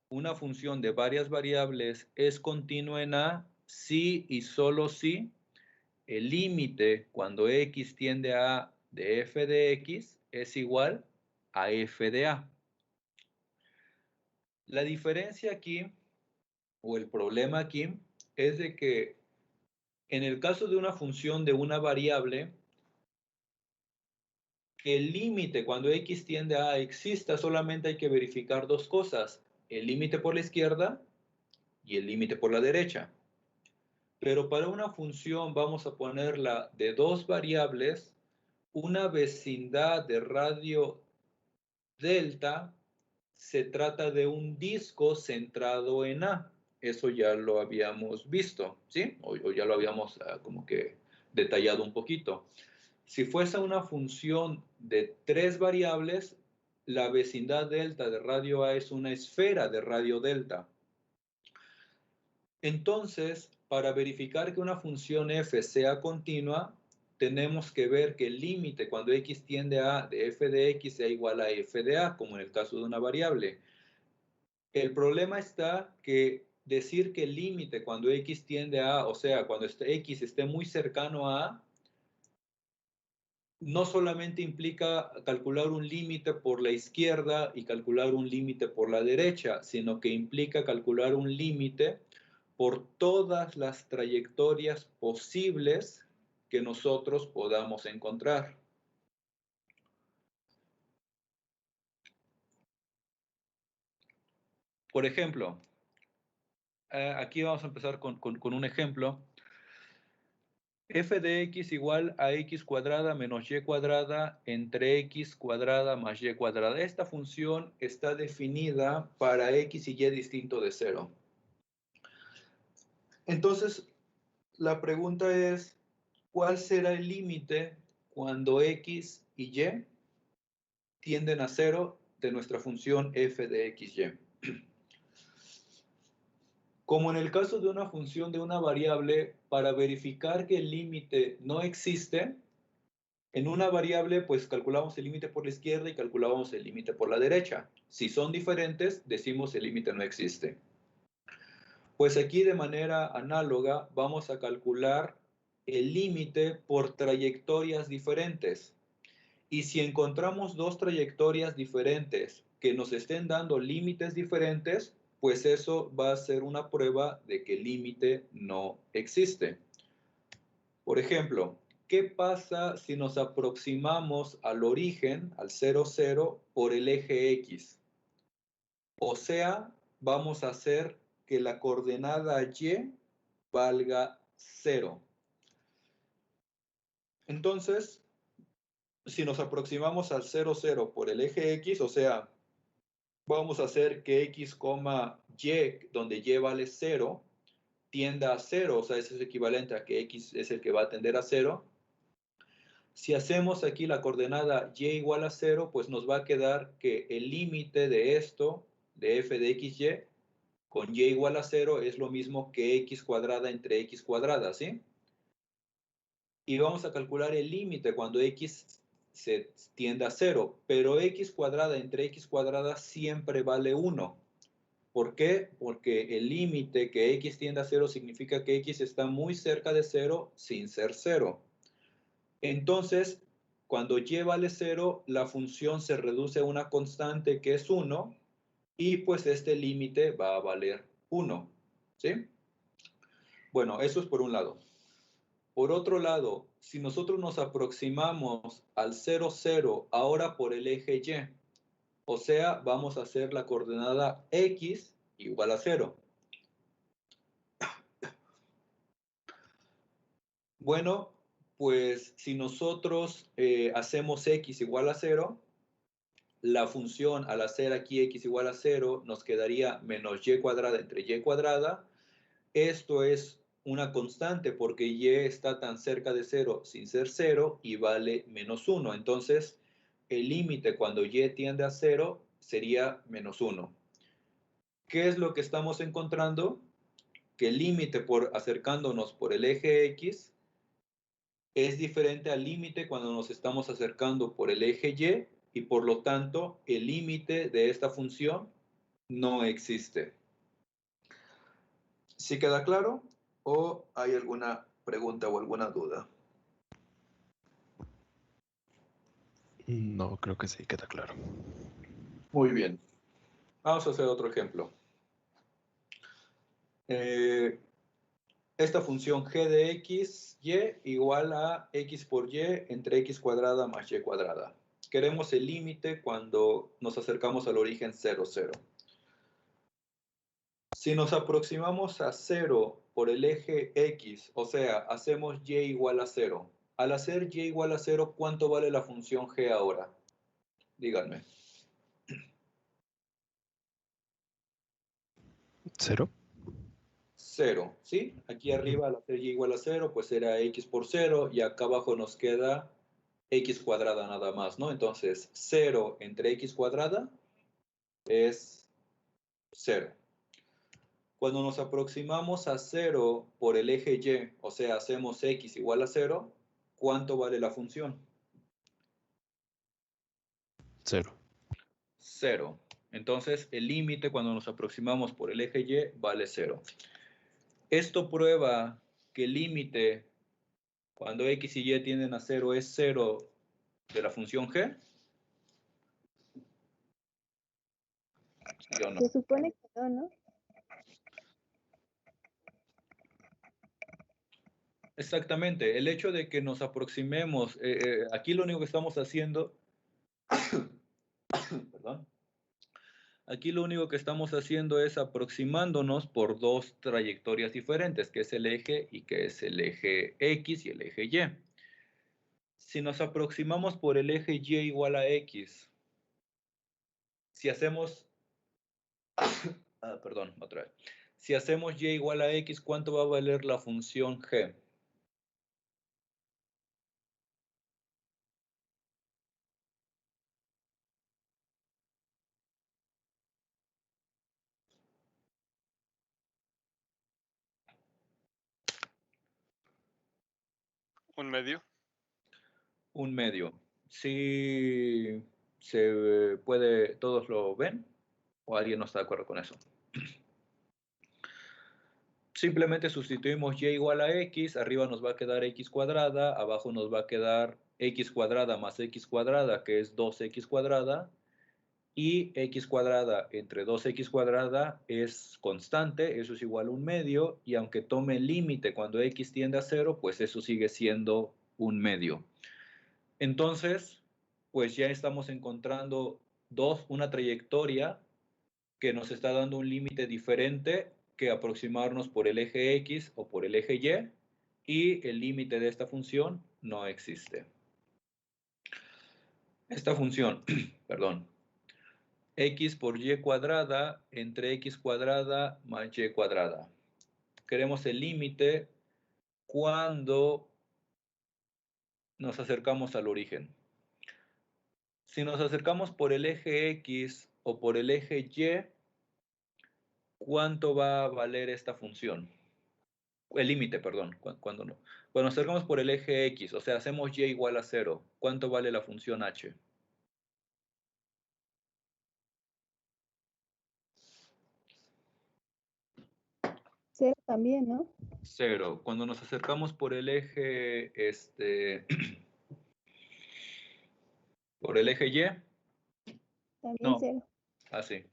una función de varias variables, es continua en A si y solo si el límite cuando x tiende a A de f de x es igual a f de A. La diferencia aquí, o el problema aquí, es de que en el caso de una función de una variable, que el límite cuando x tiende a A exista, solamente hay que verificar dos cosas: el límite por la izquierda y el límite por la derecha. Pero para una función vamos a ponerla de dos variables, una vecindad de radio delta se trata de un disco centrado en A. Eso ya lo habíamos visto, ¿sí? O ya lo habíamos como que detallado un poquito. Si fuese una función de tres variables, la vecindad delta de radio A es una esfera de radio delta. Entonces, para verificar que una función f sea continua, tenemos que ver que el límite cuando x tiende a A de f de x sea igual a f de A, como en el caso de una variable. El problema está que decir que el límite cuando x tiende a A, o sea, cuando x esté muy cercano a A, no solamente implica calcular un límite por la izquierda y calcular un límite por la derecha, sino que implica calcular un límite por todas las trayectorias posibles que nosotros podamos encontrar. Por ejemplo, aquí vamos a empezar con un ejemplo. F de x igual a x cuadrada menos y cuadrada entre x cuadrada más y cuadrada. Esta función está definida para x y y distinto de 0. Entonces, la pregunta es, ¿cuál será el límite cuando x y y tienden a 0 de nuestra función f de x, y? Como en el caso de una función de una variable, para verificar que el límite no existe, en una variable pues calculamos el límite por la izquierda y calculamos el límite por la derecha. Si son diferentes, decimos el límite no existe. Pues aquí de manera análoga vamos a calcular el límite por trayectorias diferentes. Y si encontramos dos trayectorias diferentes que nos estén dando límites diferentes, pues eso va a ser una prueba de que el límite no existe. Por ejemplo, ¿qué pasa si nos aproximamos al origen, al 0, 0, por el eje X? O sea, vamos a hacer que la coordenada Y valga 0. Entonces, si nos aproximamos al 0, 0 por el eje X, o sea, vamos a hacer que x, y, donde y vale 0, tienda a 0, o sea, eso es equivalente a que x es el que va a tender a 0. Si hacemos aquí la coordenada y igual a 0, pues nos va a quedar que el límite de esto, de f de xy, con y igual a 0 es lo mismo que x cuadrada entre x cuadrada, ¿sí? Y vamos a calcular el límite cuando x se tiende a 0, pero x cuadrada entre x cuadrada siempre vale 1. ¿Por qué? Porque el límite que x tiende a 0 significa que x está muy cerca de 0 sin ser 0. Entonces, cuando y vale 0, la función se reduce a una constante que es 1 y pues este límite va a valer 1. ¿Sí? Bueno, eso es por un lado. Por otro lado, si nosotros nos aproximamos al 0, 0 ahora por el eje y, o sea, vamos a hacer la coordenada x igual a 0. Bueno, pues si nosotros hacemos x igual a 0, la función al hacer aquí x igual a 0 nos quedaría menos y cuadrada entre y cuadrada. Esto es una constante porque y está tan cerca de 0 sin ser 0 y vale menos 1. Entonces, el límite cuando y tiende a 0 sería menos 1. ¿Qué es lo que estamos encontrando? Que el límite por acercándonos por el eje x es diferente al límite cuando nos estamos acercando por el eje y por lo tanto el límite de esta función no existe. ¿Sí queda claro? ¿O hay alguna pregunta o alguna duda? No, creo que sí, queda claro. Muy bien. Vamos a hacer otro ejemplo. Esta función g de x, y igual a x por y entre x cuadrada más y cuadrada. Queremos el límite cuando nos acercamos al origen 0, 0. Si nos aproximamos a 0 por el eje x, o sea, hacemos y igual a 0. Al hacer y igual a 0, ¿cuánto vale la función g ahora? Díganme. 0. 0, ¿sí? Aquí arriba al hacer y igual a 0, pues era x por 0 y acá abajo nos queda x cuadrada nada más, ¿no? Entonces, 0 entre x cuadrada es 0. Cuando nos aproximamos a 0 por el eje y, o sea, hacemos x igual a 0, ¿cuánto vale la función? 0. 0. Entonces, el límite cuando nos aproximamos por el eje y vale 0. Esto prueba que el límite cuando x y y tienden a 0 es 0 de la función g. ¿Sí o no? Se supone que no, ¿no? Exactamente. El hecho de que nos aproximemos, aquí lo único que estamos haciendo, perdón, Aquí lo único que estamos haciendo es aproximándonos por dos trayectorias diferentes, que es el eje y que es el eje X y el eje Y. Si nos aproximamos por el eje Y igual a X, si hacemos, perdón, otra vez. Si hacemos Y igual a X, ¿cuánto va a valer la función G? ¿Un medio? Un medio. Si se puede, ¿todos lo ven? ¿O alguien no está de acuerdo con eso? Simplemente sustituimos y igual a x, arriba nos va a quedar x cuadrada, abajo nos va a quedar x cuadrada más x cuadrada, que es 2x cuadrada, y x cuadrada entre 2x cuadrada es constante, eso es igual a un medio, y aunque tome el límite cuando x tiende a 0, pues eso sigue siendo un medio. Entonces, pues ya estamos encontrando una trayectoria que nos está dando un límite diferente que aproximarnos por el eje X o por el eje Y, y el límite de esta función no existe. Esta función, perdón, X por Y cuadrada entre X cuadrada más Y cuadrada. Queremos el límite cuando nos acercamos al origen. Si nos acercamos por el eje X o por el eje Y, ¿cuánto va a valer esta función? El límite, perdón, cuando no. Cuando nos acercamos por el eje X, o sea, hacemos Y igual a 0, ¿cuánto vale la función H? Cero también, ¿no? 0. Cuando nos acercamos por el eje, por el eje Y, También no, cero. así,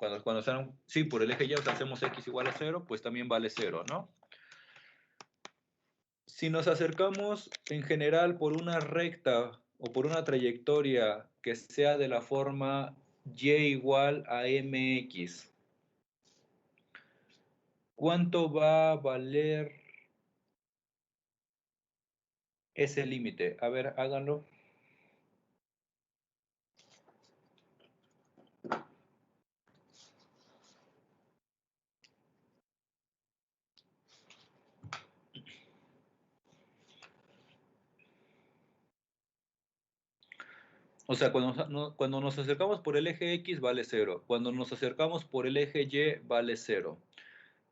sí, por el eje Y, o sea, hacemos X igual a 0, pues también vale 0, ¿no? Si nos acercamos en general por una recta o por una trayectoria que sea de la forma Y igual a mx, ¿cuánto va a valer ese límite? A ver, háganlo. O sea, cuando nos acercamos por el eje X vale 0. Cuando nos acercamos por el eje Y vale 0.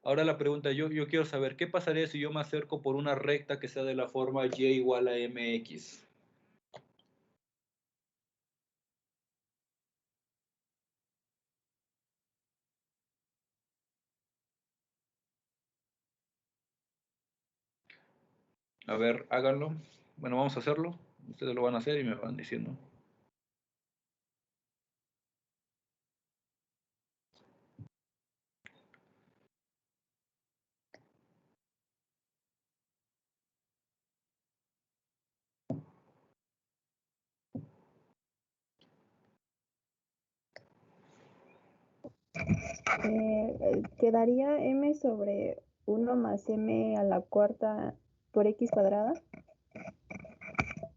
Ahora la pregunta, yo quiero saber, ¿qué pasaría si yo me acerco por una recta que sea de la forma Y igual a mx? A ver, háganlo. Bueno, vamos a hacerlo. Ustedes lo van a hacer y me van diciendo. Quedaría m sobre 1 más m a la cuarta por x cuadrada.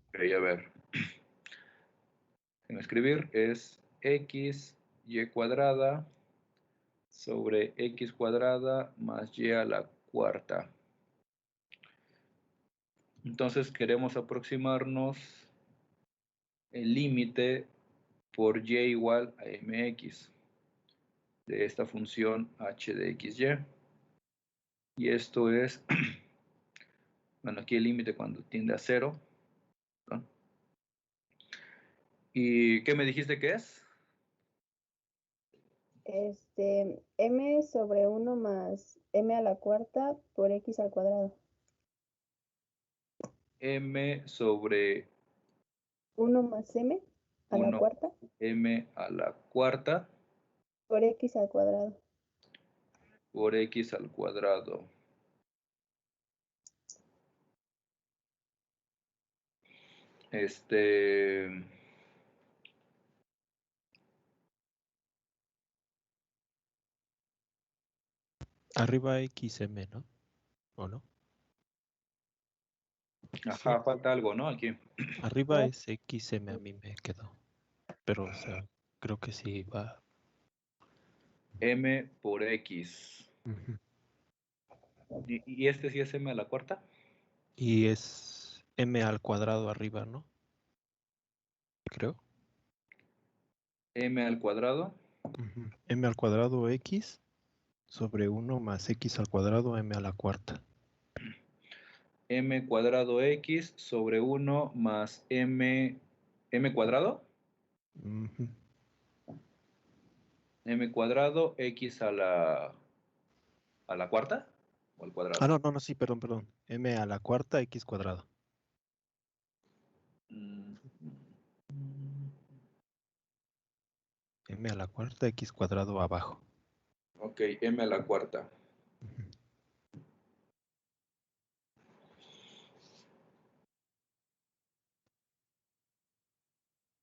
Ok, a ver. En escribir es x y cuadrada sobre x cuadrada más y a la cuarta. Entonces queremos aproximarnos el límite por y igual a mx de esta función h de xy. Y esto es, bueno, aquí el límite cuando tiende a 0, ¿no? ¿Y qué me dijiste que es? M sobre 1 más m a la cuarta por x al cuadrado. M sobre 1 más m a la 1 cuarta m a la cuarta por x al cuadrado. por x al cuadrado. Arriba XM, ¿no? ¿O no? Ajá, falta algo, ¿no? Aquí. Arriba es XM, a mí me quedó. Pero, o sea, creo que sí va. M por X. Ujú. ¿Y este sí es M a la cuarta? Y es M al cuadrado arriba, ¿no? Creo. M al cuadrado. Ujú. M al cuadrado X sobre 1 más X al cuadrado M a la cuarta. M cuadrado X sobre 1 más M cuadrado. Ujú. M cuadrado X a la cuarta o al Ah, cuadrado. no, sí, perdón. M a la cuarta X cuadrado. Mm, M a la cuarta X cuadrado abajo. Ok, M a la cuarta. Ujú.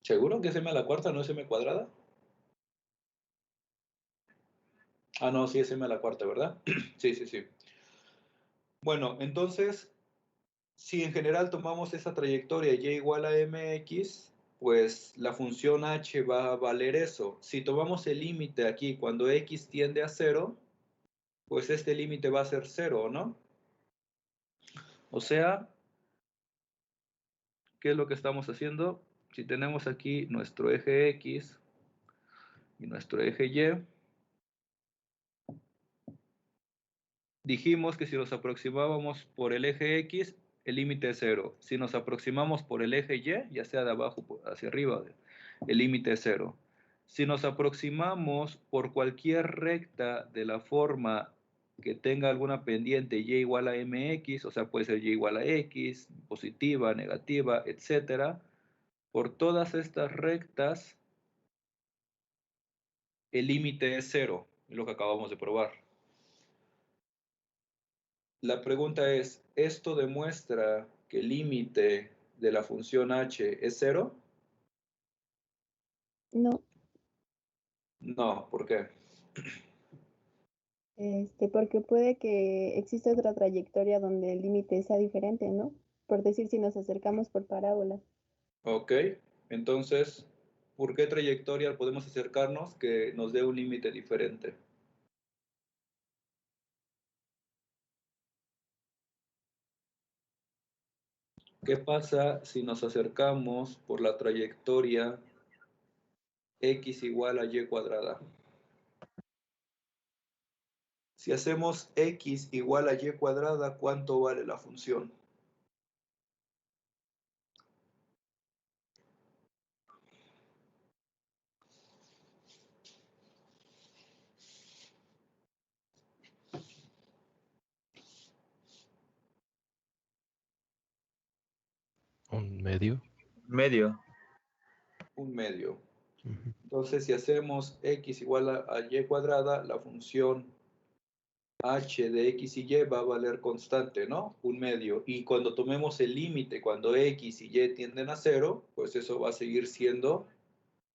¿Seguro que es M a la cuarta, no es M cuadrada? Ah, no, sí es M a la cuarta, ¿verdad? Sí, sí, sí. Bueno, entonces, si en general tomamos esa trayectoria y igual a mx, pues la función h va a valer eso. Si tomamos el límite aquí cuando x tiende a 0, pues este límite va a ser 0, ¿no? O sea, ¿qué es lo que estamos haciendo? Si tenemos aquí nuestro eje x y nuestro eje y, dijimos que si nos aproximábamos por el eje X, el límite es 0. Si nos aproximamos por el eje Y, ya sea de abajo hacia arriba, el límite es 0. Si nos aproximamos por cualquier recta de la forma que tenga alguna pendiente y igual a mx, o sea, puede ser y igual a x, positiva, negativa, etcétera, por todas estas rectas, el límite es 0, es lo que acabamos de probar. La pregunta es, ¿esto demuestra que el límite de la función h es 0? No, No, ¿por qué? porque puede que exista otra trayectoria donde el límite sea diferente, ¿no? Por decir, si nos acercamos por parábola. Ok, entonces, ¿por qué trayectoria podemos acercarnos que nos dé un límite diferente? ¿Qué pasa si nos acercamos por la trayectoria x igual a y cuadrada? Si hacemos x igual a y cuadrada, ¿cuánto vale la función? Un medio. Medio. Un medio. Ujú. Entonces, si hacemos x igual a y cuadrada, la función h de x y y va a valer constante, ¿no? Un medio. Y cuando tomemos el límite, cuando x y y tienden a 0, pues eso va a seguir siendo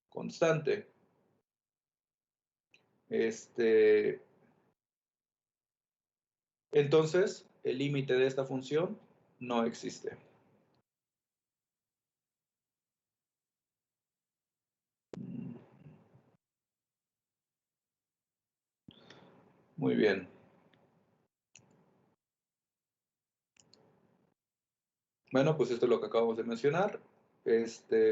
constante. Entonces, el límite de esta función no existe. Muy bien. Bueno, pues esto es lo que acabamos de mencionar.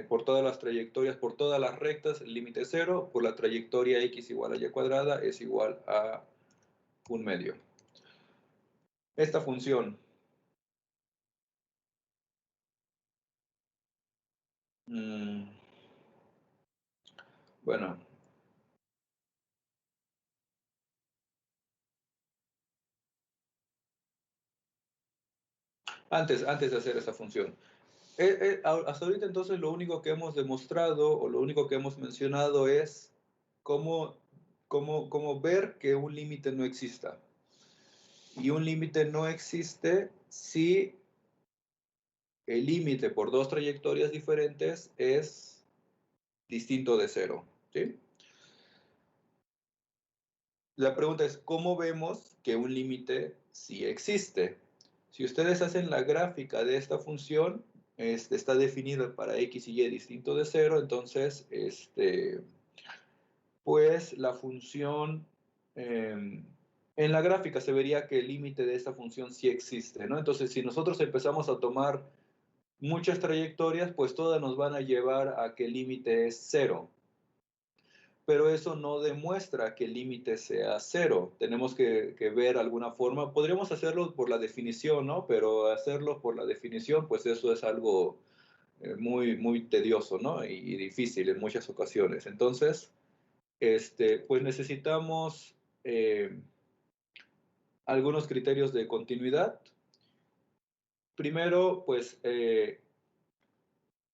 Por todas las trayectorias, por todas las rectas, el límite es 0. Por la trayectoria x igual a y cuadrada es igual a un medio. Esta función, bueno, antes de hacer esa función. Hasta ahorita entonces lo único que hemos demostrado o lo único que hemos mencionado es cómo ver que un límite no exista. Y un límite no existe si el límite por dos trayectorias diferentes es distinto de 0. ¿Sí? la pregunta es, ¿cómo vemos que un límite sí existe? Si ustedes hacen la gráfica de esta función, está definida para x y y distinto de 0, entonces, pues la función, en la gráfica se vería que el límite de esta función sí existe, ¿no? Entonces, si nosotros empezamos a tomar muchas trayectorias, pues todas nos van a llevar a que el límite es 0. Pero eso no demuestra que el límite sea 0. Tenemos que ver alguna forma. Podríamos hacerlo por la definición, ¿no? Pero hacerlo por la definición, pues eso es algo muy, muy tedioso, ¿no? Y difícil en muchas ocasiones. Entonces, pues necesitamos algunos criterios de continuidad. Primero, pues,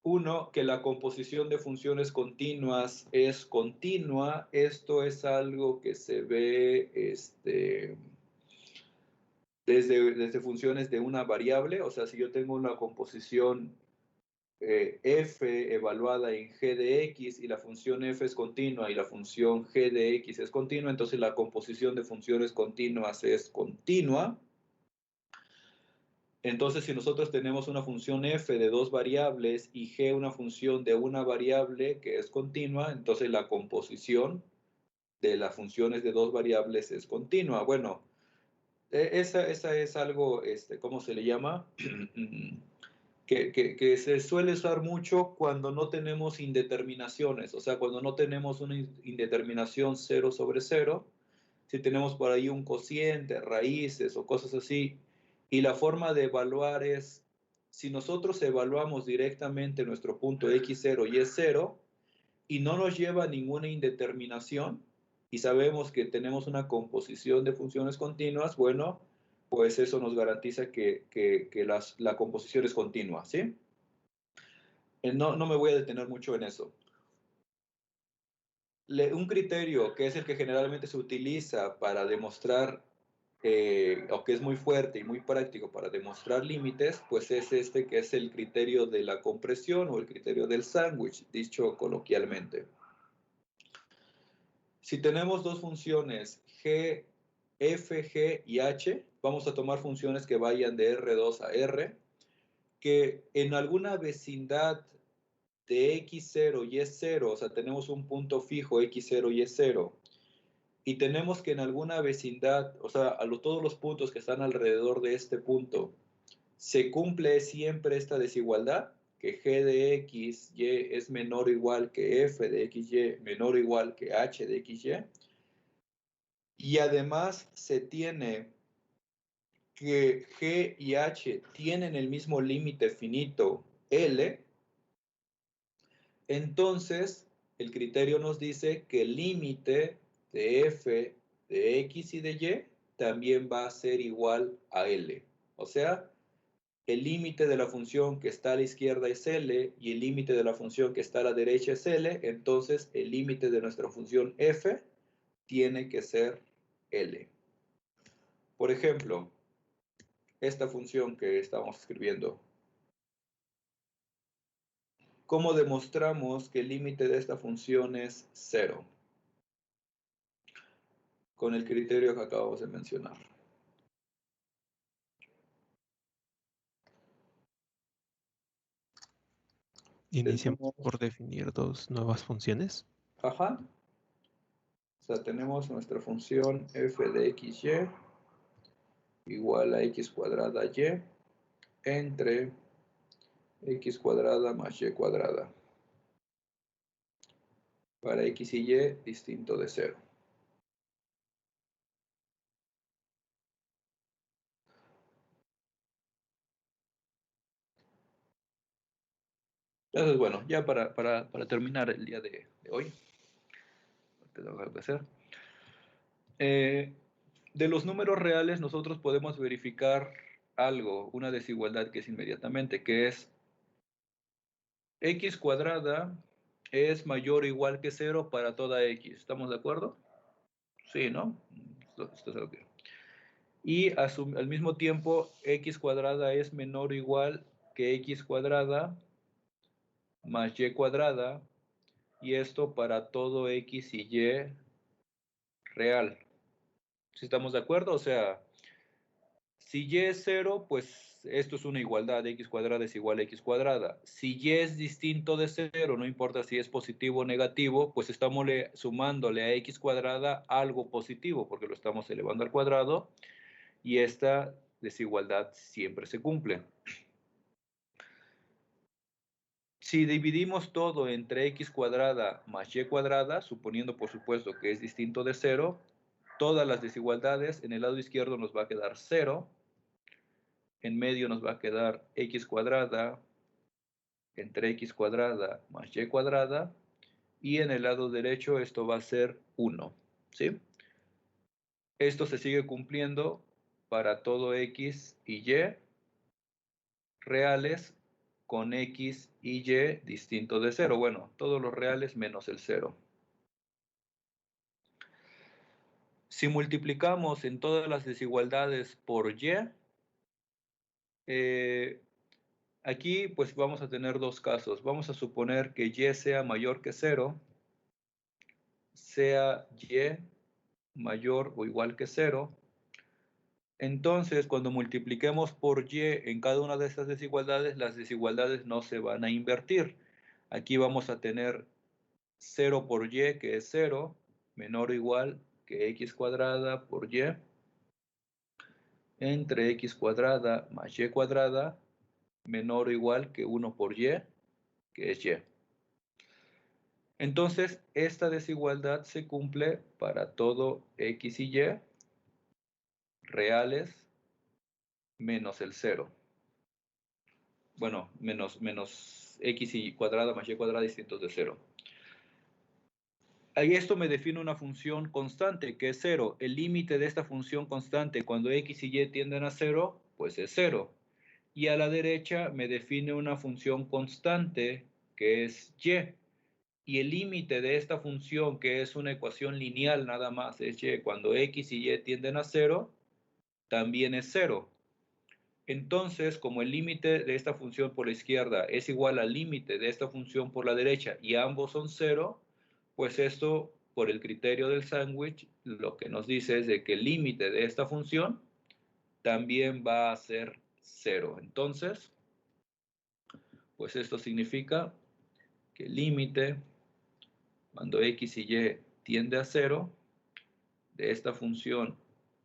uno, que la composición de funciones continuas es continua. Esto es algo que se ve desde funciones de una variable. O sea, si yo tengo una composición f evaluada en g de x y la función f es continua y la función g de x es continua, entonces la composición de funciones continuas es continua. Entonces, si nosotros tenemos una función f de dos variables y g una función de una variable que es continua, entonces la composición de las funciones de dos variables es continua. Bueno, esa es algo, ¿cómo se le llama? que se suele usar mucho cuando no tenemos indeterminaciones, o sea, cuando no tenemos una indeterminación 0 sobre 0, si tenemos por ahí un cociente, raíces o cosas así, y la forma de evaluar es, si nosotros evaluamos directamente nuestro punto x0 y es 0, y no nos lleva a ninguna indeterminación, y sabemos que tenemos una composición de funciones continuas, bueno, pues eso nos garantiza que la composición es continua, ¿sí? No me voy a detener mucho en eso. Un criterio que es el que generalmente se utiliza para demostrar, o que es muy fuerte y muy práctico para demostrar límites, pues es que es el criterio de la compresión o el criterio del sándwich, dicho coloquialmente. Si tenemos dos funciones g, f, g y h, vamos a tomar funciones que vayan de R2 a R, que en alguna vecindad de x0 y es 0, o sea, tenemos un punto fijo x0 y es 0, y tenemos que en alguna vecindad, o sea, todos los puntos que están alrededor de este punto, se cumple siempre esta desigualdad, que g de x, y es menor o igual que f de x, y menor o igual que h de x, y además se tiene que g y h tienen el mismo límite finito L, entonces el criterio nos dice que el límite de f de x y de y también va a ser igual a L. O sea, el límite de la función que está a la izquierda es L y el límite de la función que está a la derecha es L, entonces el límite de nuestra función f tiene que ser L. Por ejemplo, esta función que estamos escribiendo. ¿Cómo demostramos que el límite de esta función es 0? Con el criterio que acabamos de mencionar. Iniciamos por definir dos nuevas funciones. Ajá. O sea, tenemos nuestra función f de x, y igual a x cuadrada y entre x cuadrada más y cuadrada. Para x y distinto de 0. Entonces, bueno, ya para terminar el día de hoy, tengo algo que hacer. De los números reales nosotros podemos verificar algo, una desigualdad que es inmediatamente, que es x cuadrada es mayor o igual que 0 para toda x. ¿Estamos de acuerdo? Sí, ¿no? Esto es lo que... Y al mismo tiempo, x cuadrada es menor o igual que x cuadrada más y cuadrada, y esto para todo x y y real. ¿Sí estamos de acuerdo? O sea, si y es 0, pues esto es una igualdad, x cuadrada es igual a x cuadrada. Si y es distinto de 0, no importa si es positivo o negativo, pues estamos sumándole a x cuadrada algo positivo, porque lo estamos elevando al cuadrado, y esta desigualdad siempre se cumple. Si dividimos todo entre x cuadrada más y cuadrada, suponiendo por supuesto que es distinto de 0, todas las desigualdades en el lado izquierdo nos va a quedar 0, en medio nos va a quedar x cuadrada entre x cuadrada más y cuadrada, y en el lado derecho esto va a ser 1, ¿sí? Esto se sigue cumpliendo para todo x y y reales con x y y distinto de 0. Bueno, todos los reales menos el 0. Si multiplicamos en todas las desigualdades por y, aquí pues vamos a tener dos casos. Vamos a suponer que y sea mayor que 0, sea y mayor o igual que 0. Entonces, cuando multipliquemos por y en cada una de estas desigualdades, las desigualdades no se van a invertir. Aquí vamos a tener 0 por y, que es 0, menor o igual que x cuadrada por y, entre x cuadrada más y cuadrada, menor o igual que 1 por y, que es y. Entonces, esta desigualdad se cumple para todo x y y reales menos el 0. Bueno, menos x y cuadrada más y cuadrada distintos de 0. Ahí esto me define una función constante, que es 0. El límite de esta función constante cuando x y y tienden a 0, pues es 0. Y a la derecha me define una función constante, que es y. Y el límite de esta función, que es una ecuación lineal nada más, es y. Cuando x y y tienden a 0, también es 0. Entonces, como el límite de esta función por la izquierda es igual al límite de esta función por la derecha y ambos son 0, pues esto, por el criterio del sándwich, lo que nos dice es de que el límite de esta función también va a ser 0. Entonces, pues esto significa que el límite, cuando x y y tiende a 0, de esta función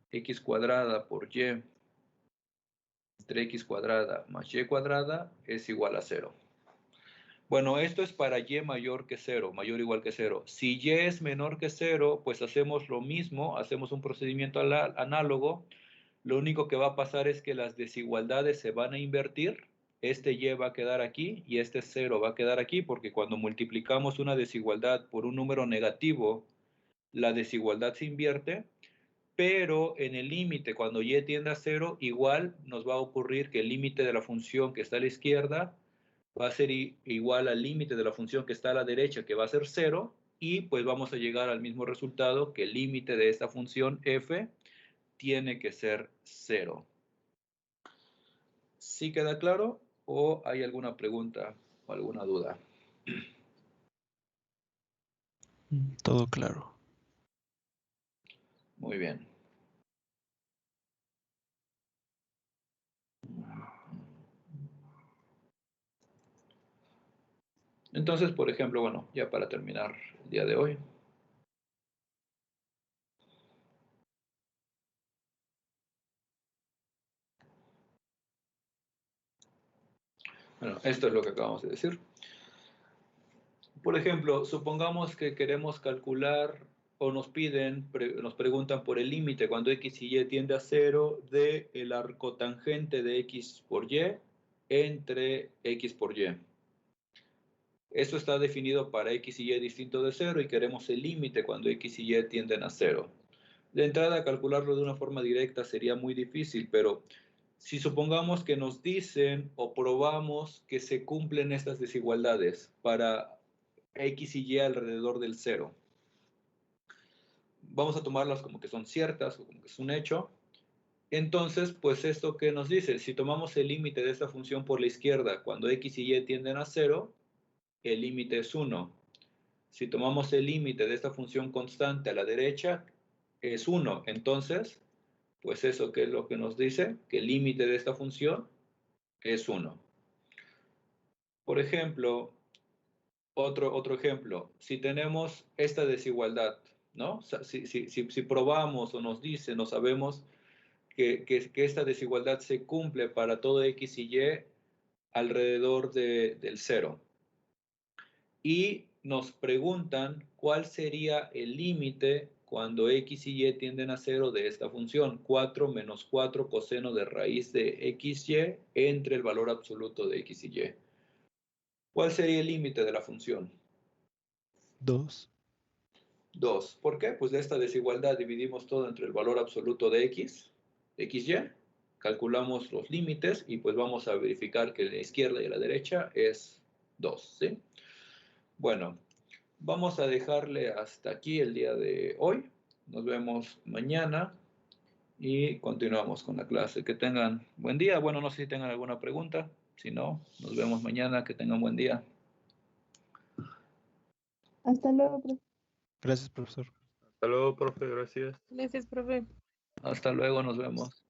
x cuadrada por y entre x cuadrada más y cuadrada es igual a 0. Bueno, esto es para y mayor que 0, mayor o igual que 0. Si y es menor que 0, pues hacemos lo mismo, hacemos un procedimiento análogo. Lo único que va a pasar es que las desigualdades se van a invertir. Este y va a quedar aquí y este 0 va a quedar aquí, porque cuando multiplicamos una desigualdad por un número negativo, la desigualdad se invierte. Pero en el límite, cuando y tiende a 0, igual nos va a ocurrir que el límite de la función que está a la izquierda va a ser igual al límite de la función que está a la derecha, que va a ser 0, y pues vamos a llegar al mismo resultado, que el límite de esta función f tiene que ser 0. ¿Sí queda claro? ¿O hay alguna pregunta o alguna duda? Todo claro. Muy bien. Entonces, por ejemplo, bueno, ya para terminar el día de hoy. Bueno, esto es lo que acabamos de decir. Por ejemplo, supongamos que queremos calcular o nos preguntan por el límite cuando x y y tiende a 0 de el arcotangente de x por y entre x por y. Esto está definido para x y y distinto de 0 y queremos el límite cuando x y y tienden a 0. De entrada, calcularlo de una forma directa sería muy difícil, pero si supongamos que nos dicen o probamos que se cumplen estas desigualdades para x y y alrededor del 0, vamos a tomarlas como que son ciertas o como que es un hecho. Entonces, pues esto que nos dice, si tomamos el límite de esta función por la izquierda cuando x y y tienden a 0, el límite es 1. Si tomamos el límite de esta función constante a la derecha, es 1. Entonces, pues eso que es lo que nos dice, que el límite de esta función es 1. Por ejemplo, otro ejemplo, si tenemos esta desigualdad, ¿no? O sea, si probamos o nos dicen o sabemos que esta desigualdad se cumple para todo x y y alrededor del 0. Y nos preguntan cuál sería el límite cuando x y y tienden a 0 de esta función, 4 menos 4 coseno de raíz de xy entre el valor absoluto de x y y. ¿Cuál sería el límite de la función? 2. 2. ¿Por qué? Pues de esta desigualdad dividimos todo entre el valor absoluto de x, xy, calculamos los límites y pues vamos a verificar que la izquierda y la derecha es 2, ¿sí? Bueno, vamos a dejarle hasta aquí el día de hoy. Nos vemos mañana y continuamos con la clase. Que tengan buen día. Bueno, no sé si tengan alguna pregunta. Si no, nos vemos mañana. Que tengan buen día. Hasta luego, profe. Gracias, profesor. Hasta luego, profe, gracias. Gracias, profe. Hasta luego, nos vemos.